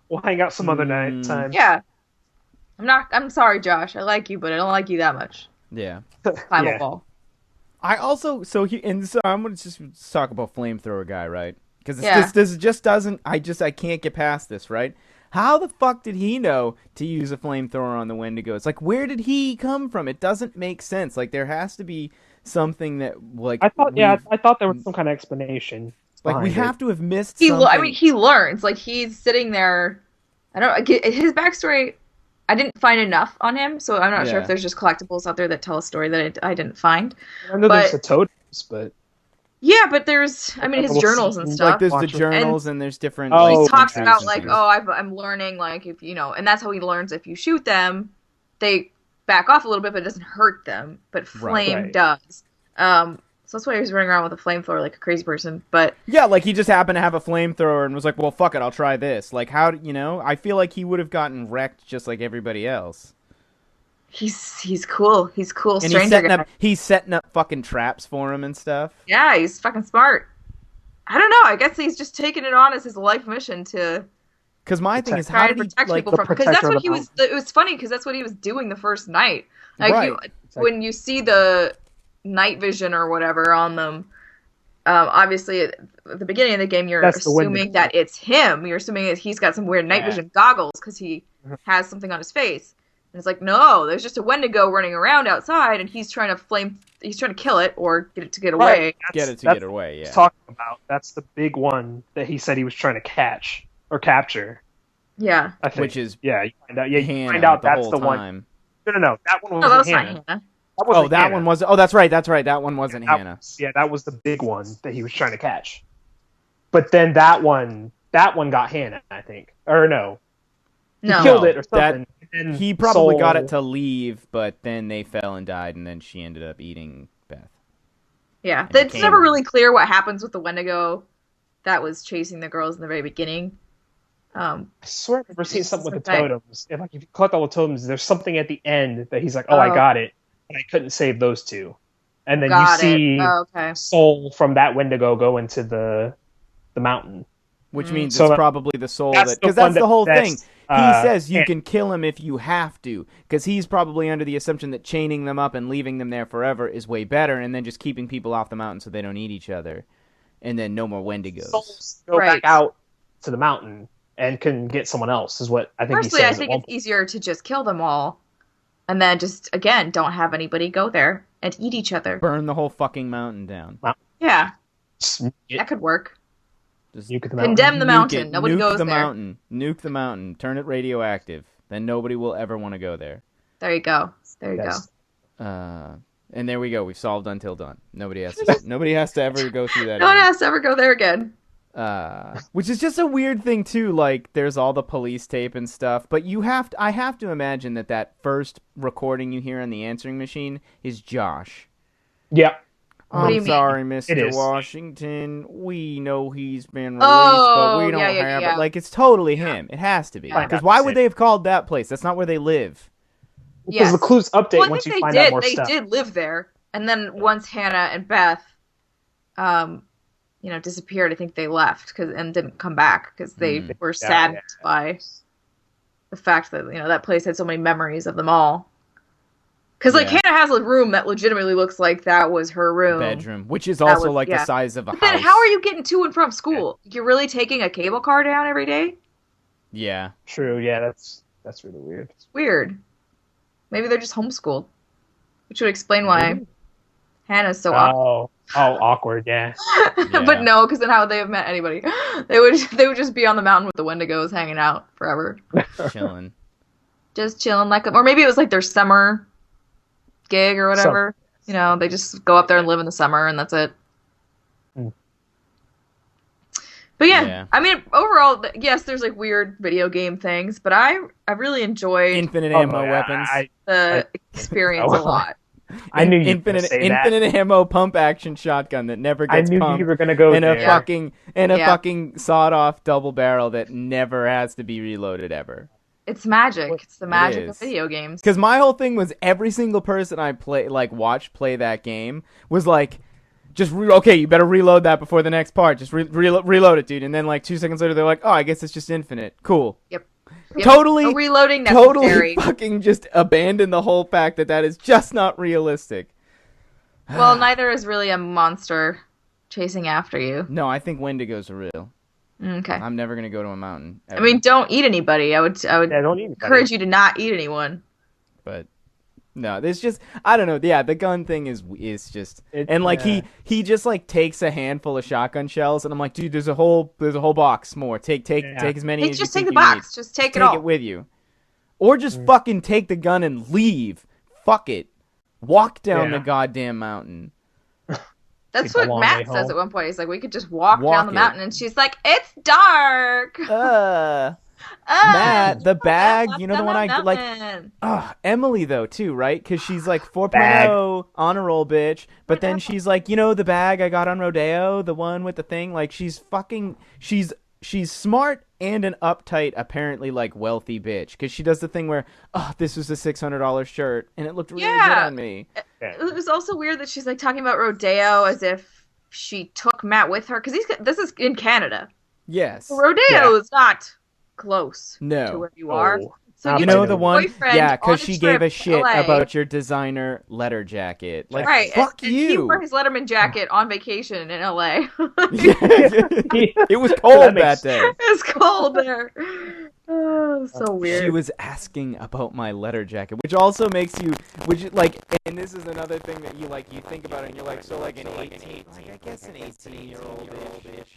We'll hang out some other night time. Yeah. I'm sorry, Josh. I like you, but I don't like you that much. Yeah. Climb a wall. I also I'm gonna just talk about flamethrower guy, right? Because this just doesn't. I can't get past this, right? How the fuck did he know to use a flamethrower on the Wendigo? It's like, where did he come from? It doesn't make sense. Like, there has to be something that I thought there was some kind of explanation. Like, we have to have missed something. I mean, he learns. Like, he's sitting there. I don't know. His backstory, I didn't find enough on him, so I'm not sure if there's just collectibles out there that tell a story that I didn't find. I know there's the totems, but... Yeah, but there's, his journals and stuff. Like, there's the journals and there's different... he talks about, I'm learning, if, and that's how he learns if you shoot them, they back off a little bit, but it doesn't hurt them. But flame does. So that's why he was running around with a flamethrower like a crazy person. But yeah, he just happened to have a flamethrower and was like, well, fuck it, I'll try this. How, I feel like he would have gotten wrecked just like everybody else. He's cool. He's cool. And stranger he's setting up fucking traps for him and stuff. Yeah, he's fucking smart. I don't know. I guess he's just taking it on as his life mission to... Because my thing is, how did he protect people from... Because that's what he was... It was funny because that's what he was doing the first night. When you see the night vision or whatever on them, obviously at the beginning of the game, you're assuming that it's him. You're assuming that he's got some weird night vision goggles because he has something on his face. And it's like, no, there's just a Wendigo running around outside, and he's trying to kill it or get it to get away. Get away, yeah. Talking about that's the big one that he said he was trying to catch or capture. Yeah, I think. Which is you find out that's the one. No, that one wasn't Hannah. That one was. Oh, that's right. That one wasn't Hannah. That was the big one that he was trying to catch. But then that one got Hannah, I think, or no. He killed it or something. He probably got it to leave, but then they fell and died, and then she ended up eating Beth. Yeah, it's never really clear what happens with the Wendigo that was chasing the girls in the very beginning. I swear I've never seen something with the totems. If you collect all the totems, there's something at the end that he's like, I got it, and I couldn't save those two. And then you see soul from that Wendigo go into the mountain. Which means it's probably the soul because that's the whole thing. He says you can kill him if you have to, because he's probably under the assumption that chaining them up and leaving them there forever is way better, and then just keeping people off the mountain so they don't eat each other, and then no more Wendigos. Souls go back out to the mountain and can get someone else, is what I think he says. Personally, I think it's easier to just kill them all, and then just, again, don't have anybody go there and eat each other. Burn the whole fucking mountain down. Yeah. That could work. Just condemn the mountain. Nobody goes there. Nuke the mountain. Turn it radioactive. Then nobody will ever want to go there. There you go. And there we go. We've solved Until Dawn. Nobody has to ever go through that. No one has to ever go there again. Which is just a weird thing too. Like, there's all the police tape and stuff, but I have to imagine that first recording you hear on the answering machine is Josh. Yeah. I'm sorry, Mr. Washington. We know he's been released, but we don't have it. Like, it's totally him. It has to be. Because why would they have called that place? That's not where they live. Because the clues update once you find out more stuff. They did live there, and then once Hannah and Beth, disappeared, I think they left and didn't come back because they were saddened by the fact that that place had so many memories of them all. Because Hannah has a room that legitimately looks like that was her room. Bedroom, which is also the size of a house. Then how are you getting to and from school? You're really taking a cable car down every day? Yeah. True, yeah, that's really weird. It's weird. Maybe they're just homeschooled. Which would explain why Hannah's so awkward. Awkward, yeah. But no, because then how would they have met anybody? They would just be on the mountain with the Wendigos hanging out forever. Chilling. Just chilling or maybe it was like their summer gig or whatever. They just go up there and live in the summer and that's it. But yeah, I mean, overall, yes, there's like weird video game things, but I really enjoyed infinite ammo weapons. The experience a lot. I knew you infinite ammo pump action shotgun that never gets pumped. I knew you were gonna go there. A fucking sawed off double barrel that never has to be reloaded ever. It's magic. It's the magic of video games. Because my whole thing was every single person I watched play that game was like, you better reload that before the next part. Just reload it, dude. And then 2 seconds later, they're like, oh, I guess it's just infinite. Cool. Yep. Totally. No reloading necessary. Totally fucking just abandon the whole fact that is just not realistic. Well, neither is really a monster chasing after you. No, I think Wendigos are real. Okay. I'm never gonna go to a mountain. Ever. I mean, don't eat anybody. I would don't eat encourage you to not eat anyone. But no, there's just I don't know. Yeah, the gun thing is just he just takes a handful of shotgun shells and I'm like, dude, there's a whole box more. Take as many as you take think the box. Need. Just take it all. Take it with you, or just fucking take the gun and leave. Fuck it. Walk down the goddamn mountain. That's what Matt says at one point. He's like, we could just walk down the mountain. And she's like, it's dark. Matt, the bag, the one I like. Emily, though, too, right? Because she's 4.0 honor roll bitch. But then she's like, the bag I got on Rodeo, the one with the thing. She's smart and an uptight, apparently, wealthy bitch. Because she does the thing where, this was a $600 shirt, and it looked really good on me. It was also weird that she's, talking about Rodeo as if she took Matt with her. Because this is in Canada. Yes. Rodeo is not close to where you are. So you know the one? Yeah, because she gave a shit about your designer letter jacket. Right. Fuck and you. He wore his Letterman jacket on vacation in LA. It was cold that day. It was cold there. Oh, so weird. She was asking about my letter jacket, which also makes you, and this is another thing that you think about it, and you're like, so an 18, I guess an 18-year-old bitch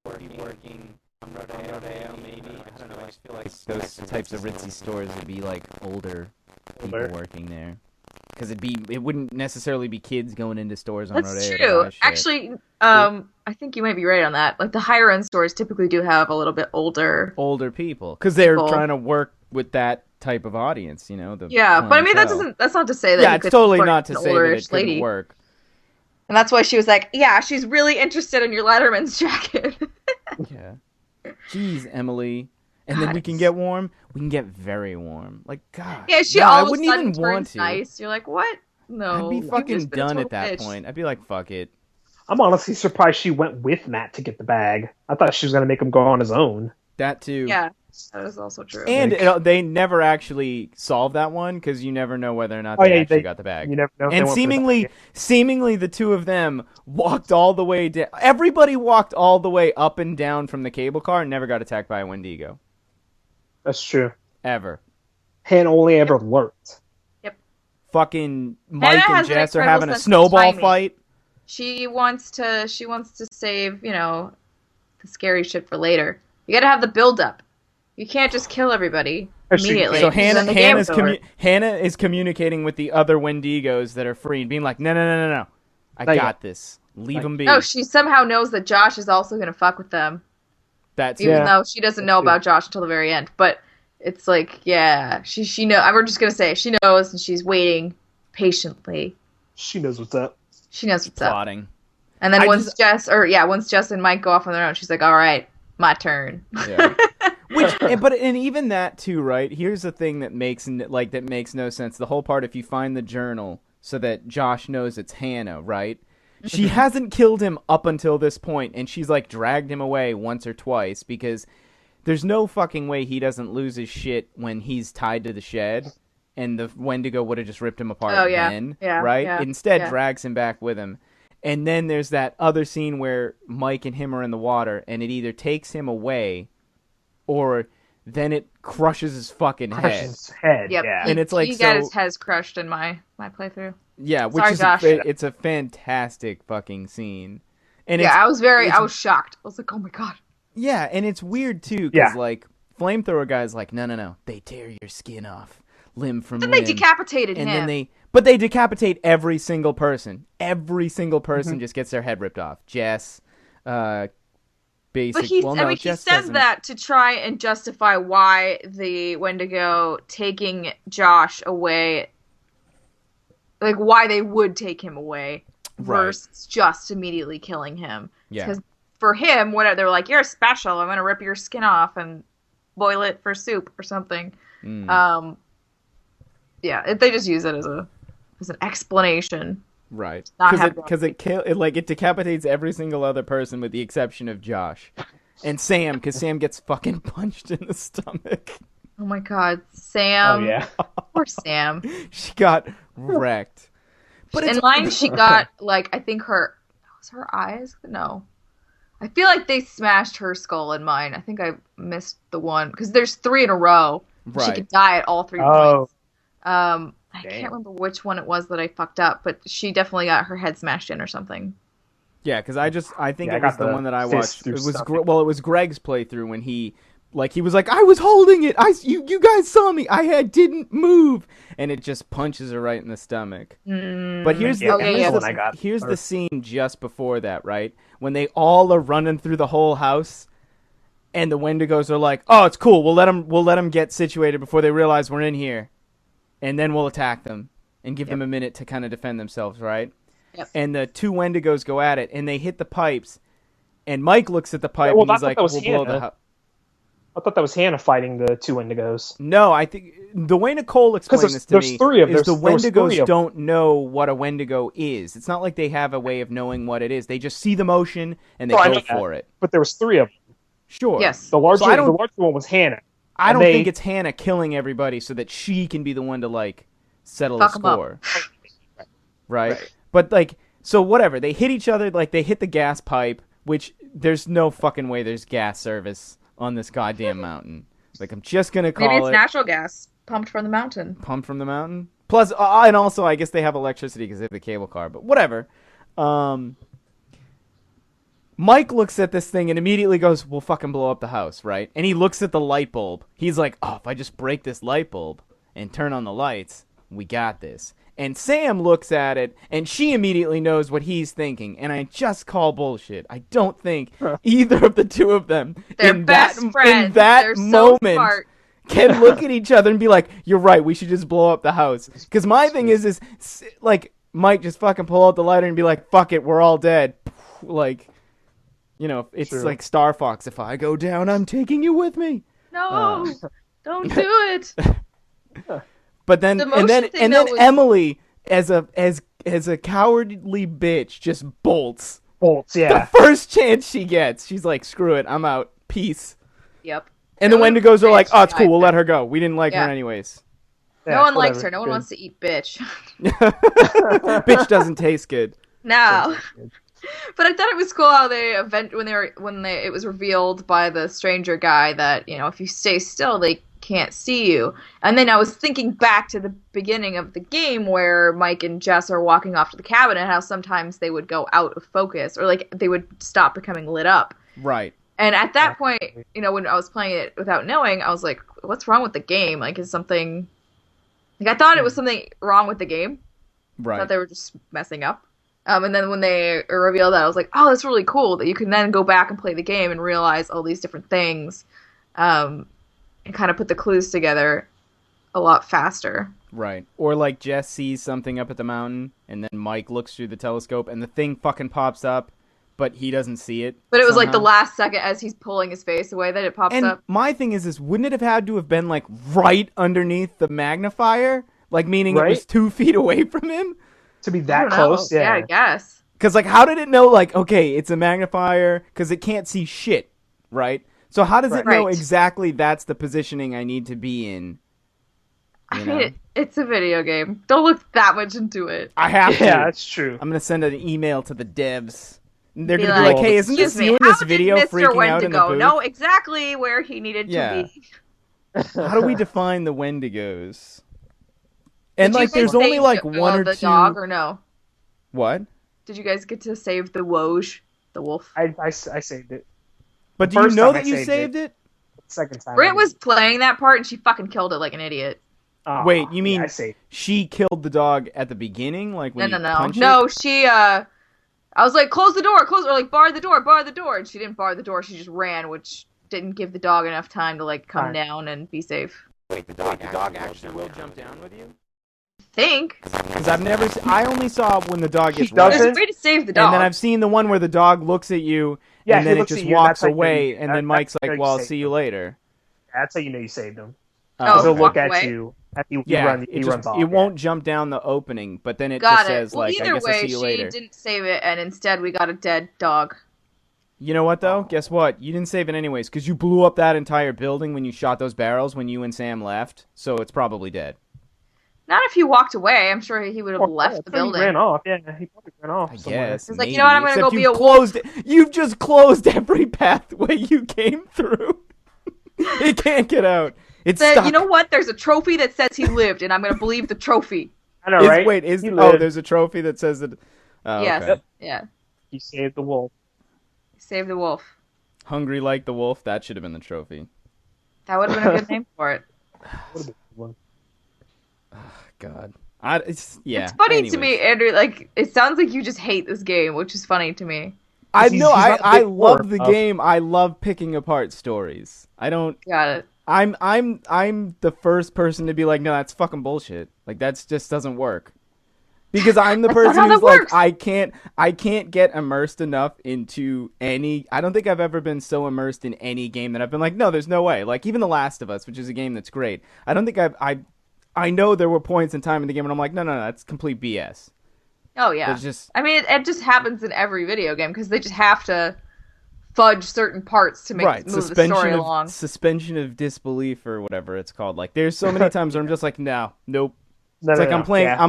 working on Rodeo, maybe. I don't know. I just feel like those types of ritzy stores would be older people working there, because it wouldn't necessarily be kids going into stores on Rodeo. That's true. Actually, I think you might be right on that. The higher end stores typically do have a little bit older people, because they're trying to work with that type of audience. But I mean that's not to say that. Yeah, it's totally not to say that it couldn't work. And that's why she was like, yeah, she's really interested in your Letterman's jacket. Yeah. Jeez, Emily. And then we can get warm. We can get very warm. God. Yeah, she all of a sudden turns nice. You're like, what? No. I'd be fucking done at that point. I'd be like, fuck it. I'm honestly surprised she went with Matt to get the bag. I thought she was going to make him go on his own. That too. Yeah, that is also true. And they never actually solved that one, because you never know whether or not they actually got the bag. You never know. And seemingly the two of them walked all the way down. Everybody walked all the way up and down from the cable car and never got attacked by a Wendigo. That's true. Ever. Hannah only ever lurked. Yep. Fucking Mike and Jess are having a snowball fight. She wants to save, the scary shit for later. You gotta have the build-up. You can't just kill everybody immediately. So Hannah is communicating with the other Wendigos that are free and being like, no. I got this. Leave them be. No, she somehow knows that Josh is also going to fuck with them. Even though she doesn't know about Josh until the very end. But it's like, yeah, she know. We're just going to say she knows, and she's waiting patiently. She knows what's up. She knows what's plotting. up. And then once Jess and Mike go off on their own, she's like, all right, my turn. Yeah. And even that too, right? Here's the thing that makes no sense. The whole part, if you find the journal so that Josh knows it's Hannah, right? She hasn't killed him up until this point, and she's like dragged him away once or twice because there's no fucking way he doesn't lose his shit when he's tied to the shed, and the Wendigo would have just ripped him apart then, right? Yeah, Instead, drags him back with him. And then there's that other scene where Mike and him are in the water, and it either takes him away, or then it crushes his fucking head. Yep. And it's like he got his head crushed in my playthrough. Yeah, which is it's a fantastic fucking scene. And I was shocked. I was like, oh my god. Yeah, and it's weird too because like Flamethrower guy's like, no, they tear your skin off, limb from limb. Then they decapitated him. But they decapitate every single person. Every single person just gets their head ripped off. Jess, basic. But he says that to try and justify why the Wendigo taking Josh away, like why they would take him away versus just immediately killing him. Yeah. Because for him, they're like, you're special. I'm gonna rip your skin off and boil it for soup or something. They just use it as an explanation. Right. Because it decapitates every single other person with the exception of Josh. And Sam, because Sam gets fucking punched in the stomach. Oh my god, Sam. Oh yeah. Poor Sam. She got wrecked. But in mine, she got, like, I think her eyes? No. I feel like they smashed her skull in mine. I think I missed the one. Because there's 3 in a row. Right. She could die at all 3 points. I can't remember which one it was that I fucked up, but she definitely got her head smashed in or something. Yeah, because I think it was the one that I watched. It was Greg's playthrough when he was like, I was holding it. You guys saw me. I didn't move, and it just punches her right in the stomach. But here's the scene just before that, right? When they all are running through the whole house, and the Wendigos are like, oh, it's cool. We'll let them get situated before they realize we're in here. And then we'll attack them and give them a minute to kind of defend themselves, right? Yep. And the 2 Wendigos go at it, and they hit the pipes. And Mike looks at the pipe, and he's like, we'll blow the house. I thought that was Hannah fighting the 2 Wendigos. No, I think the way Nicole explained this to me is the Wendigos don't know what a Wendigo is. It's not like they have a way of knowing what it is. They just see the motion, and they go for it. But there was 3 of them. Sure. Yes. The larger one was Hannah. I don't think it's Hannah killing everybody so that she can be the one to, like, settle the score. Right? But, like, so whatever. They hit each other, like, they hit the gas pipe, which there's no fucking way there's gas service on this goddamn mountain. Like, I'm just going to call it... Maybe it's natural gas pumped from the mountain. Pumped from the mountain? Plus, and also, I guess they have electricity because they have the cable car, but whatever. Mike looks at this thing and immediately goes, we'll fucking blow up the house, right? And he looks at the light bulb. He's like, oh, if I just break this light bulb and turn on the lights, we got this. And Sam looks at it, and she immediately knows what he's thinking. And I just call bullshit. I don't think either of the 2 of them in that moment can look at each other and be like, you're right, we should just blow up the house. Because my thing is, like, Mike just fucking pull out the lighter and be like, fuck it, we're all dead. Like... You know, it's like Star Fox. If I go down, I'm taking you with me. No, don't do it. But then, Emily, as a cowardly bitch, just bolts. Yeah. The first chance she gets, she's like, "Screw it, I'm out. Peace." Yep. And the Wendigos are like, "Oh, it's cool. We'll let her go. We didn't like her anyways." Yeah, no one likes her. No one wants to eat bitch. Bitch doesn't taste good. No. But I thought it was cool how it was revealed by the stranger guy that, you know, if you stay still, they can't see you. And then I was thinking back to the beginning of the game where Mike and Jess are walking off to the cabin and how sometimes they would go out of focus or like they would stop becoming lit up. Right. And at that point, you know, when I was playing it without knowing, I was like, what's wrong with the game? Like, is something... Like, I thought it was something wrong with the game. Right. I thought they were just messing up. And then when they revealed that, I was like, oh, that's really cool that you can then go back and play the game and realize all these different things, and kind of put the clues together a lot faster. Right. Or like Jess sees something up at the mountain, and then Mike looks through the telescope, and the thing fucking pops up, but he doesn't see it. But it was like the last second as he's pulling his face away that it pops up. And my thing is wouldn't it have had to have been like right underneath the magnifier? Like meaning it was 2 feet away from him? To be that close? Yeah, I guess. Because, like, how did it know, like, okay, it's a magnifier, because it can't see shit, right? So how does it know exactly that's the positioning I need to be in? I mean, it's a video game. Don't look that much into it. I have to. Yeah, that's true. I'm going to send an email to the devs. They're going to be like, hey, isn't this you in this video freaking out in the booth? Know exactly where he needed to be. How do we define the Wendigos? And, like, there's only, like, one or two... the dog, or no? What? Did you guys get to save the Woj, the wolf? I saved it. But do you know that you saved it? Second time. Britt was playing that part, and she fucking killed it like an idiot. Oh, wait, you mean she killed the dog at the beginning? Like when No, she, I was like, close the door, or like, bar the door, and she didn't bar the door, she just ran, which didn't give the dog enough time to, like, come down and be safe. Wait, the dog actually will jump down with you? Think. Because I only saw when the dog gets There's a way to save the dog. And then I've seen the one where the dog looks at you, and then it just walks away, and then Mike's like, well, I'll see you later. That's how you know you saved him. He'll look at you. He runs off. It won't jump down the opening, but then it just says, like, I guess I'll see you later. Either way, she didn't save it, and instead we got a dead dog. You know what, though? Guess what? You didn't save it anyways, because you blew up that entire building when you shot those barrels when you and Sam left, so it's probably dead. Not if he walked away. I'm sure he would have left the building. He ran off. Yeah, he probably ran off. I guess. He's like, you know what? I'm going to go be a wolf. You've just closed every pathway you came through. It can't get out. It's stuck. You know what? There's a trophy that says he lived, and I'm going to believe the trophy. I know, right? There's a trophy that says that. Oh, yes. Okay. Yeah. He saved the wolf. Saved the wolf. Hungry like the wolf. That should have been the trophy. That would have been a good name for it. God. It's funny to me, Andrew. Like, it sounds like you just hate this game, which is funny to me. I love the game. I love picking apart stories. I don't. Got it. I'm the first person to be like, no, that's fucking bullshit. Like, that just doesn't work. Because I'm the person who's like, I can't get immersed enough into any. I don't think I've ever been so immersed in any game that I've been like, no, there's no way. Like, even The Last of Us, which is a game that's great. I don't think I know there were points in time in the game when I'm like, no, that's complete BS. Oh, yeah. I mean, it just happens in every video game because they just have to fudge certain parts to move the story along. Suspension of disbelief or whatever it's called. Like, there's so many times where I'm just like, nope. It's like I'm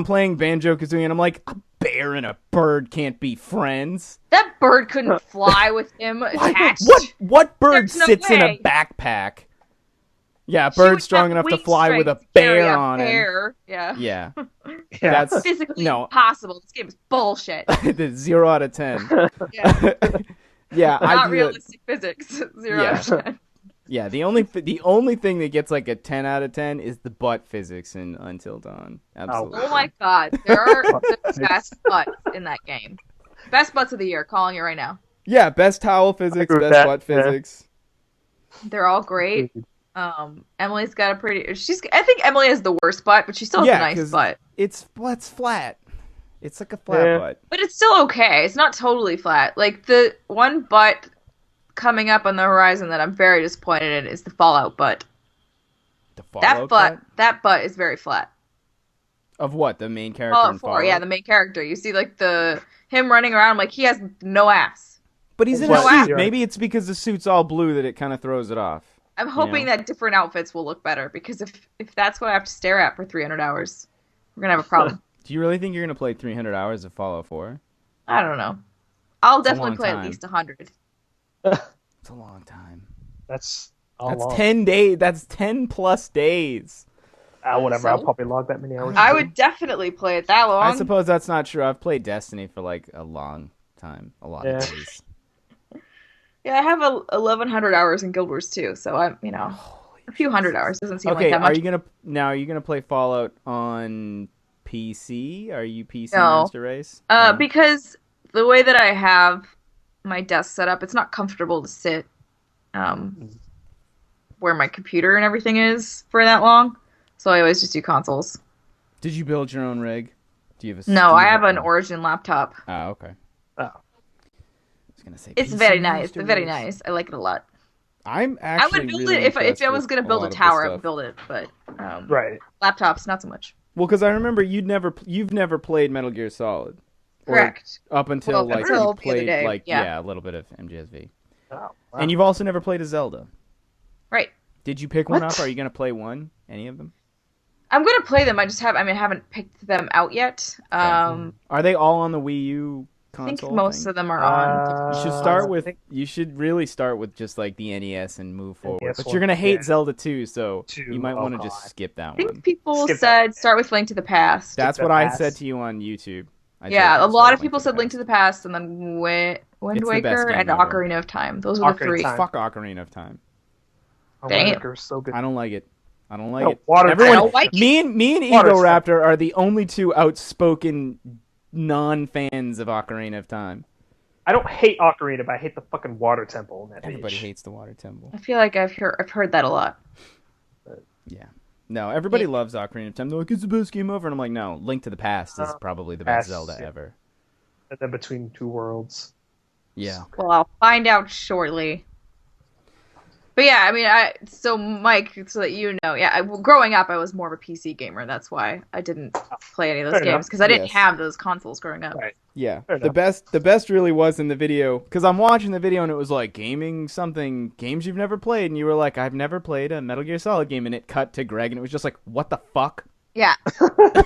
playing Banjo-Kazooie and I'm like, a bear and a bird can't be friends. That bird couldn't fly with him attached. What bird sits in a backpack? Yeah, a bird strong enough to fly with a bear on it. Yeah. That's physically impossible. This game is bullshit. 0 out of 10. Yeah, not realistic physics. 0 out of 10. Yeah, the only thing that gets like a 10 out of 10 is the butt physics in Until Dawn. Absolutely. Oh my god, there are the best butts in that game. Best butts of the year, calling it right now. Yeah, best towel physics, best butt physics. They're all great. Emily's got a pretty. I think Emily has the worst butt, but she still has a nice butt. It's flat. It's like a flat butt. But it's still okay. It's not totally flat. Like, the one butt coming up on the horizon that I'm very disappointed in is the Fallout butt. The Fallout butt? That butt is very flat. Of what? The main character in Fallout? Yeah, the main character. You see, like, him running around, like, he has no ass. But he's in a suit. Maybe it's because the suit's all blue that it kind of throws it off. I'm hoping that different outfits will look better, because if that's what I have to stare at for 300 hours, we're going to have a problem. Do you really think you're going to play 300 hours of Fallout 4? I don't know. I'll definitely play at least 100. It's a long time. That's 10 days. That's 10 plus days. Whatever. I'll probably log that many hours. I would definitely play it that long. I suppose that's not true. I've played Destiny for like a long time. A lot of days. Yeah, I have 1,100 hours in Guild Wars 2, so I'm, a few hundred hours doesn't seem like that much. Are you gonna play Fallout on PC? Are you PC No. Master Race? Because the way that I have my desk set up, it's not comfortable to sit where my computer and everything is for that long. So I always just do consoles. Did you build your own rig? Do you have No, I have an Origin laptop. Oh, okay. Oh. I was gonna say it's PC very nice. Master Very Race. nice. I like it a lot. I'm actually I would build really it if I impressed was with going to build lot a of the tower. I stuff. would build it, but right. laptops not so much. Well, because I remember you've never played Metal Gear Solid. Correct. Up until you until the played other day, a little bit of MGSV. Oh, wow. And you've also never played a Zelda. Right. Did you pick one up? Are you going to play one? Any of them? I'm going to play them. I haven't picked them out yet. Are they all on the Wii U I think console? most of them are on. You should really start with just like the NES and move forward. NES But you're going to hate Zelda 2, so 2, you might want to God. just skip that I think one. people Skip said that. start with Link to the Past. That's the what I past. said to you on YouTube. I told Yeah, you a to lot start of people said Link to the Past and then Wind It's the best Waker game and ever. Ocarina of Time. Those were the Ocarina of three. Time. Fuck Ocarina of Time. Oh, Dang Wind it. Waker's so good. I don't like it. I don't like No, it. Water Everyone, I don't like it. me and Water Ego stuff. Raptor are the only two outspoken non-fans of Ocarina of Time. I don't hate Ocarina, but I hate the fucking water temple in that Everybody bitch. hates the Water Temple. I feel like I've heard that a lot. Yeah. No, everybody loves Ocarina of Time. They're like, it's the best game ever. And I'm like, no, Link to the Past is probably the best Past, Zelda yeah. ever. And then Between Two Worlds. Yeah. Well, I'll find out shortly. But yeah, so Mike, so that you know, growing up, I was more of a PC gamer. That's why I didn't play any of those Fair enough. games because I didn't Yes. have those consoles growing up. Right. Yeah. Fair The enough. best really was in the video, because I'm watching the video and it was like, games you've never played. And you were like, I've never played a Metal Gear Solid game. And it cut to Greg and it was just like, what the fuck? Yeah,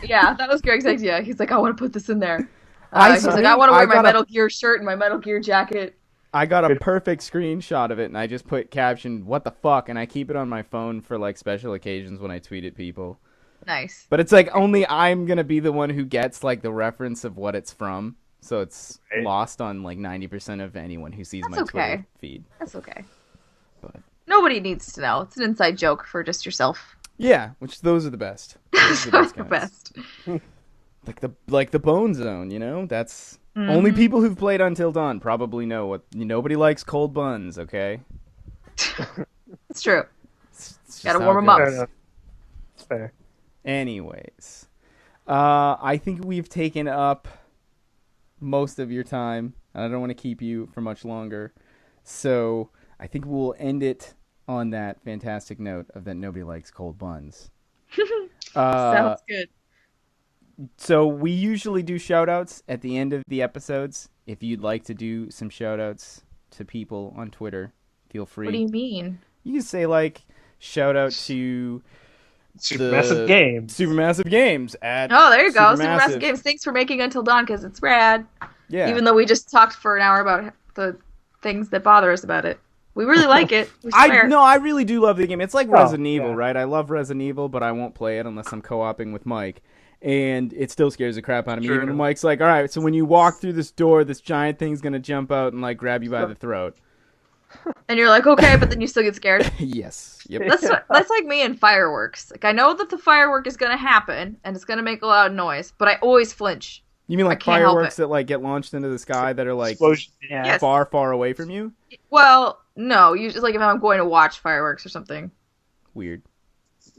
yeah, that was Greg's idea. He's like, I want to put this in there. I He's like, I want to wear my got a- Metal Gear shirt and my Metal Gear jacket. I got a perfect screenshot of it, and I just put caption, what the fuck, and I keep it on my phone for, like, special occasions when I tweet at people. Nice. But it's like, only I'm gonna be the one who gets, like, the reference of what it's from, so it's Right. lost on, like, 90% of anyone who sees my That's okay. Twitter feed. That's okay. But Nobody needs to know. It's an inside joke for just yourself. yeah, those are the best. Those are That's the guys. best. Like the Bone Zone, you know? That's... Only people who've played Until Dawn probably know what... Nobody likes cold buns, okay? It's true. It's just Gotta how warm it 'em up. Fair goes. enough. It's fair. Anyways, I think we've taken up most of your time, and I don't want to keep you for much longer. So I think we'll end it on that fantastic note of that nobody likes cold buns. Sounds good. So we usually do shout-outs at the end of the episodes. If you'd like to do some shout-outs to people on Twitter, feel free. What do you mean? You can say, like, shout-out to... Supermassive Games. Supermassive Games at Oh, there you go. Supermassive. Supermassive Games. Thanks for making Until Dawn because it's rad. Yeah. Even though we just talked for an hour about the things that bother us about it. We really like it. We swear. I really do love the game. It's like Resident Evil, yeah. right? I love Resident Evil, but I won't play it unless I'm co-oping with Mike. And it still scares the crap out of me. Sure. Even when Mike's like, all right, so when you walk through this door, this giant thing's going to jump out and like grab you by the throat. And you're like, okay, but then you still get scared. Yes. Yep. That's like me in fireworks. Like I know that the firework is gonna happen and it's gonna make a loud noise, but I always flinch. You mean like I can't help fireworks it. that like get launched into the sky that are like Explosion. Yeah. Yes. far, far away from you? Well, no, usually like if I'm going to watch fireworks or something. Weird.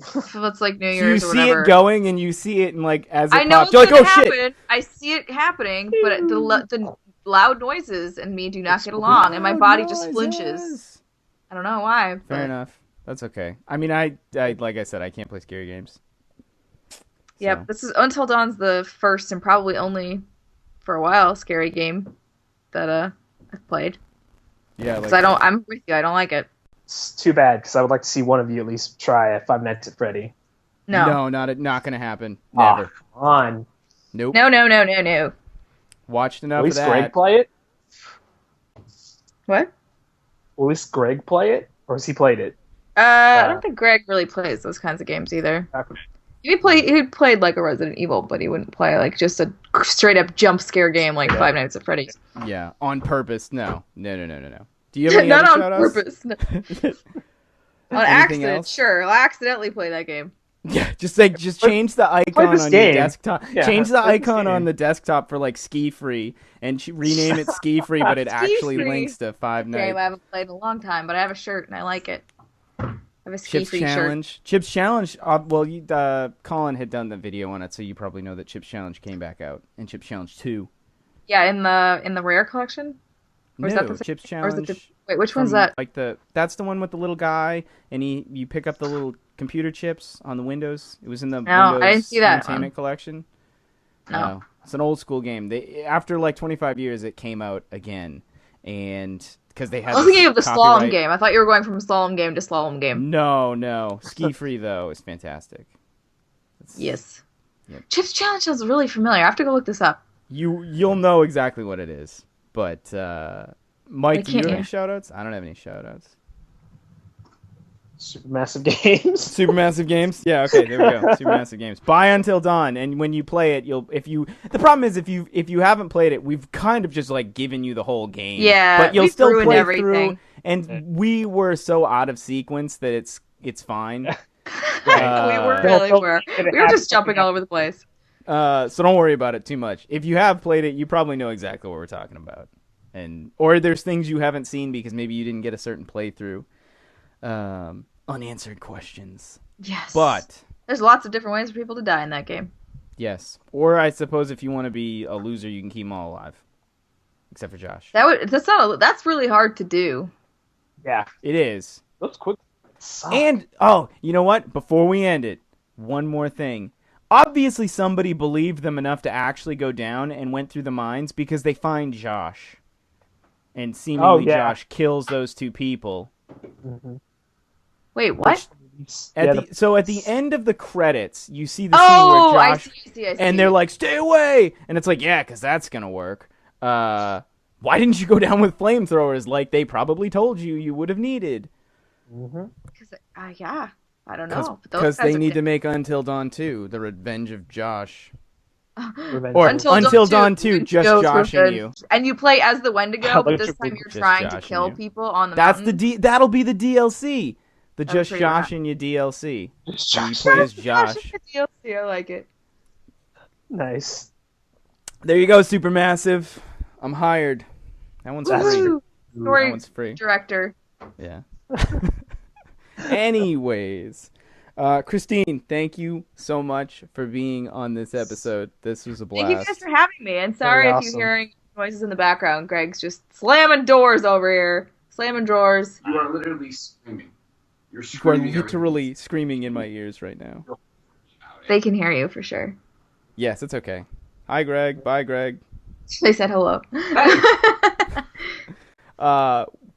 So that's like New So you Year's or see whatever. it going and you see it and like as it I know pops, it's you're like, gonna oh happen. shit. I see it happening, but the loud noises and me do not get along, and my body just flinches. I don't know why. But... Fair enough. That's okay. I mean, I like I said, I can't play scary games. Yep, So. this is Until Dawn's the first and probably only for a while scary game that I've played. Yeah, like Because I'm with you. I don't like it. It's too bad because I would like to see one of you at least try a Five Nights at Freddy. No. not gonna happen. Never. Come on. Nope. No. Watched At enough of least that. Greg play it? What? Will at least Greg play it? Or has he played it? I don't think Greg really plays those kinds of games either. Okay. He played like a Resident Evil, but he wouldn't play like just a straight up jump scare game like Five Nights at Freddy's. Yeah, on purpose. No. Do you have any Not other on shout-outs? purpose. No. On Anything accident, else? sure. I'll accidentally play that game. Yeah, just change the icon on your desktop. Yeah, change the icon on the desktop for like Ski Free and rename it Ski Free, but it actually links to Five Nights. Game I haven't played in a long time, but I have a shirt and I like it. I have a Ski Free shirt. Chips Challenge. Colin had done the video on it, so you probably know that Chips Challenge came back out and Chips Challenge 2. Yeah, in the Rare collection. Or is that the Chips Challenge. Wait, which one's that? That's the one with the little guy, and you pick up the little computer chips on the Windows. It was in the Windows I didn't see that Entertainment Collection. No, it's an old school game. After like 25 years, it came out again, and because they had. I was thinking of the slalom game. I thought you were going from slalom game to slalom game. No, Ski Free though is fantastic. Yes. Yep. Chips Challenge sounds really familiar. I have to go look this up. You'll know exactly what it is, but Mike, do you have any shoutouts? I don't have any shoutouts. Supermassive Games. Supermassive Games. Yeah, okay, there we go. Supermassive Games. Buy Until Dawn, and when you play it, the problem is if you haven't played it, we've kind of just like given you the whole game. Yeah, but you'll still play everything. through. And we were so out of sequence that it's fine. We were just jumping all over the place. So don't worry about it too much. If you have played it, you probably know exactly what we're talking about. Or there's things you haven't seen because maybe you didn't get a certain playthrough. Unanswered questions. Yes. But there's lots of different ways for people to die in that game. Yes. Or I suppose if you want to be a loser, you can keep them all alive. Except for Josh. That's really hard to do. Yeah. It is. That's quick. And you know what? Before we end it, one more thing. Obviously somebody believed them enough to actually go down and went through the mines because they find Josh. And seemingly Josh kills those two people. Mm-hmm. Wait, what? So at the end of the credits, you see the scene where Josh... I see. And they're like, stay away! And it's like, yeah, because that's going to work. Why didn't you go down with flamethrowers like they probably told you would have needed? Because, I don't know. Because they need to make Until Dawn 2, The Revenge of Josh. Or Until Dawn 2, just Josh and you. And you play as the Wendigo, but this time you're trying to kill people on the mountain. That'll be the DLC. The Just Josh and You DLC. Just Josh. You play as Josh. DLC, I like it. Nice. There you go, Supermassive. I'm hired. That one's free. That one's free. Director. Yeah. Anyways, Kristine, thank you so much for being on this episode. This was a blast. Thank you guys for having me. And sorry if you're hearing noises in the background. Greg's just slamming doors over here. Slamming drawers. You are literally screaming. You are literally screaming in my ears right now. They can hear you for sure. Yes, it's okay. Hi, Greg. Bye, Greg. They said hello.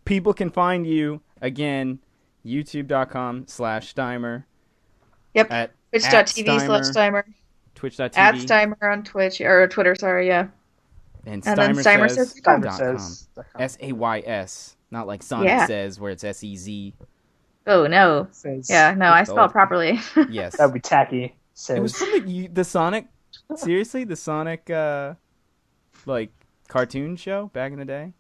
People can find you, again, youtube.com/Steimer. Yep. Twitch.tv/Steimer. Twitch.tv. At Steimer on Twitch, or Twitter, sorry, yeah. And then Steimer Says. SAYS. Not like Sonic Says, where it's SEZ. Oh, no. Says. Yeah, no, I spelled properly. Yes. That would be tacky. Says. It was from the Sonic... Seriously? The Sonic, cartoon show back in the day?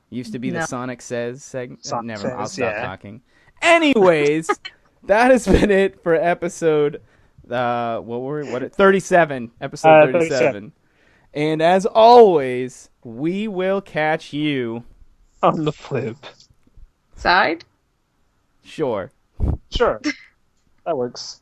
Used to be the Sonic Says segment. I'll stop talking. Anyways, that has been it for episode... 37. Episode 37. And as always, we will catch you... on the flip side? Sure. That works.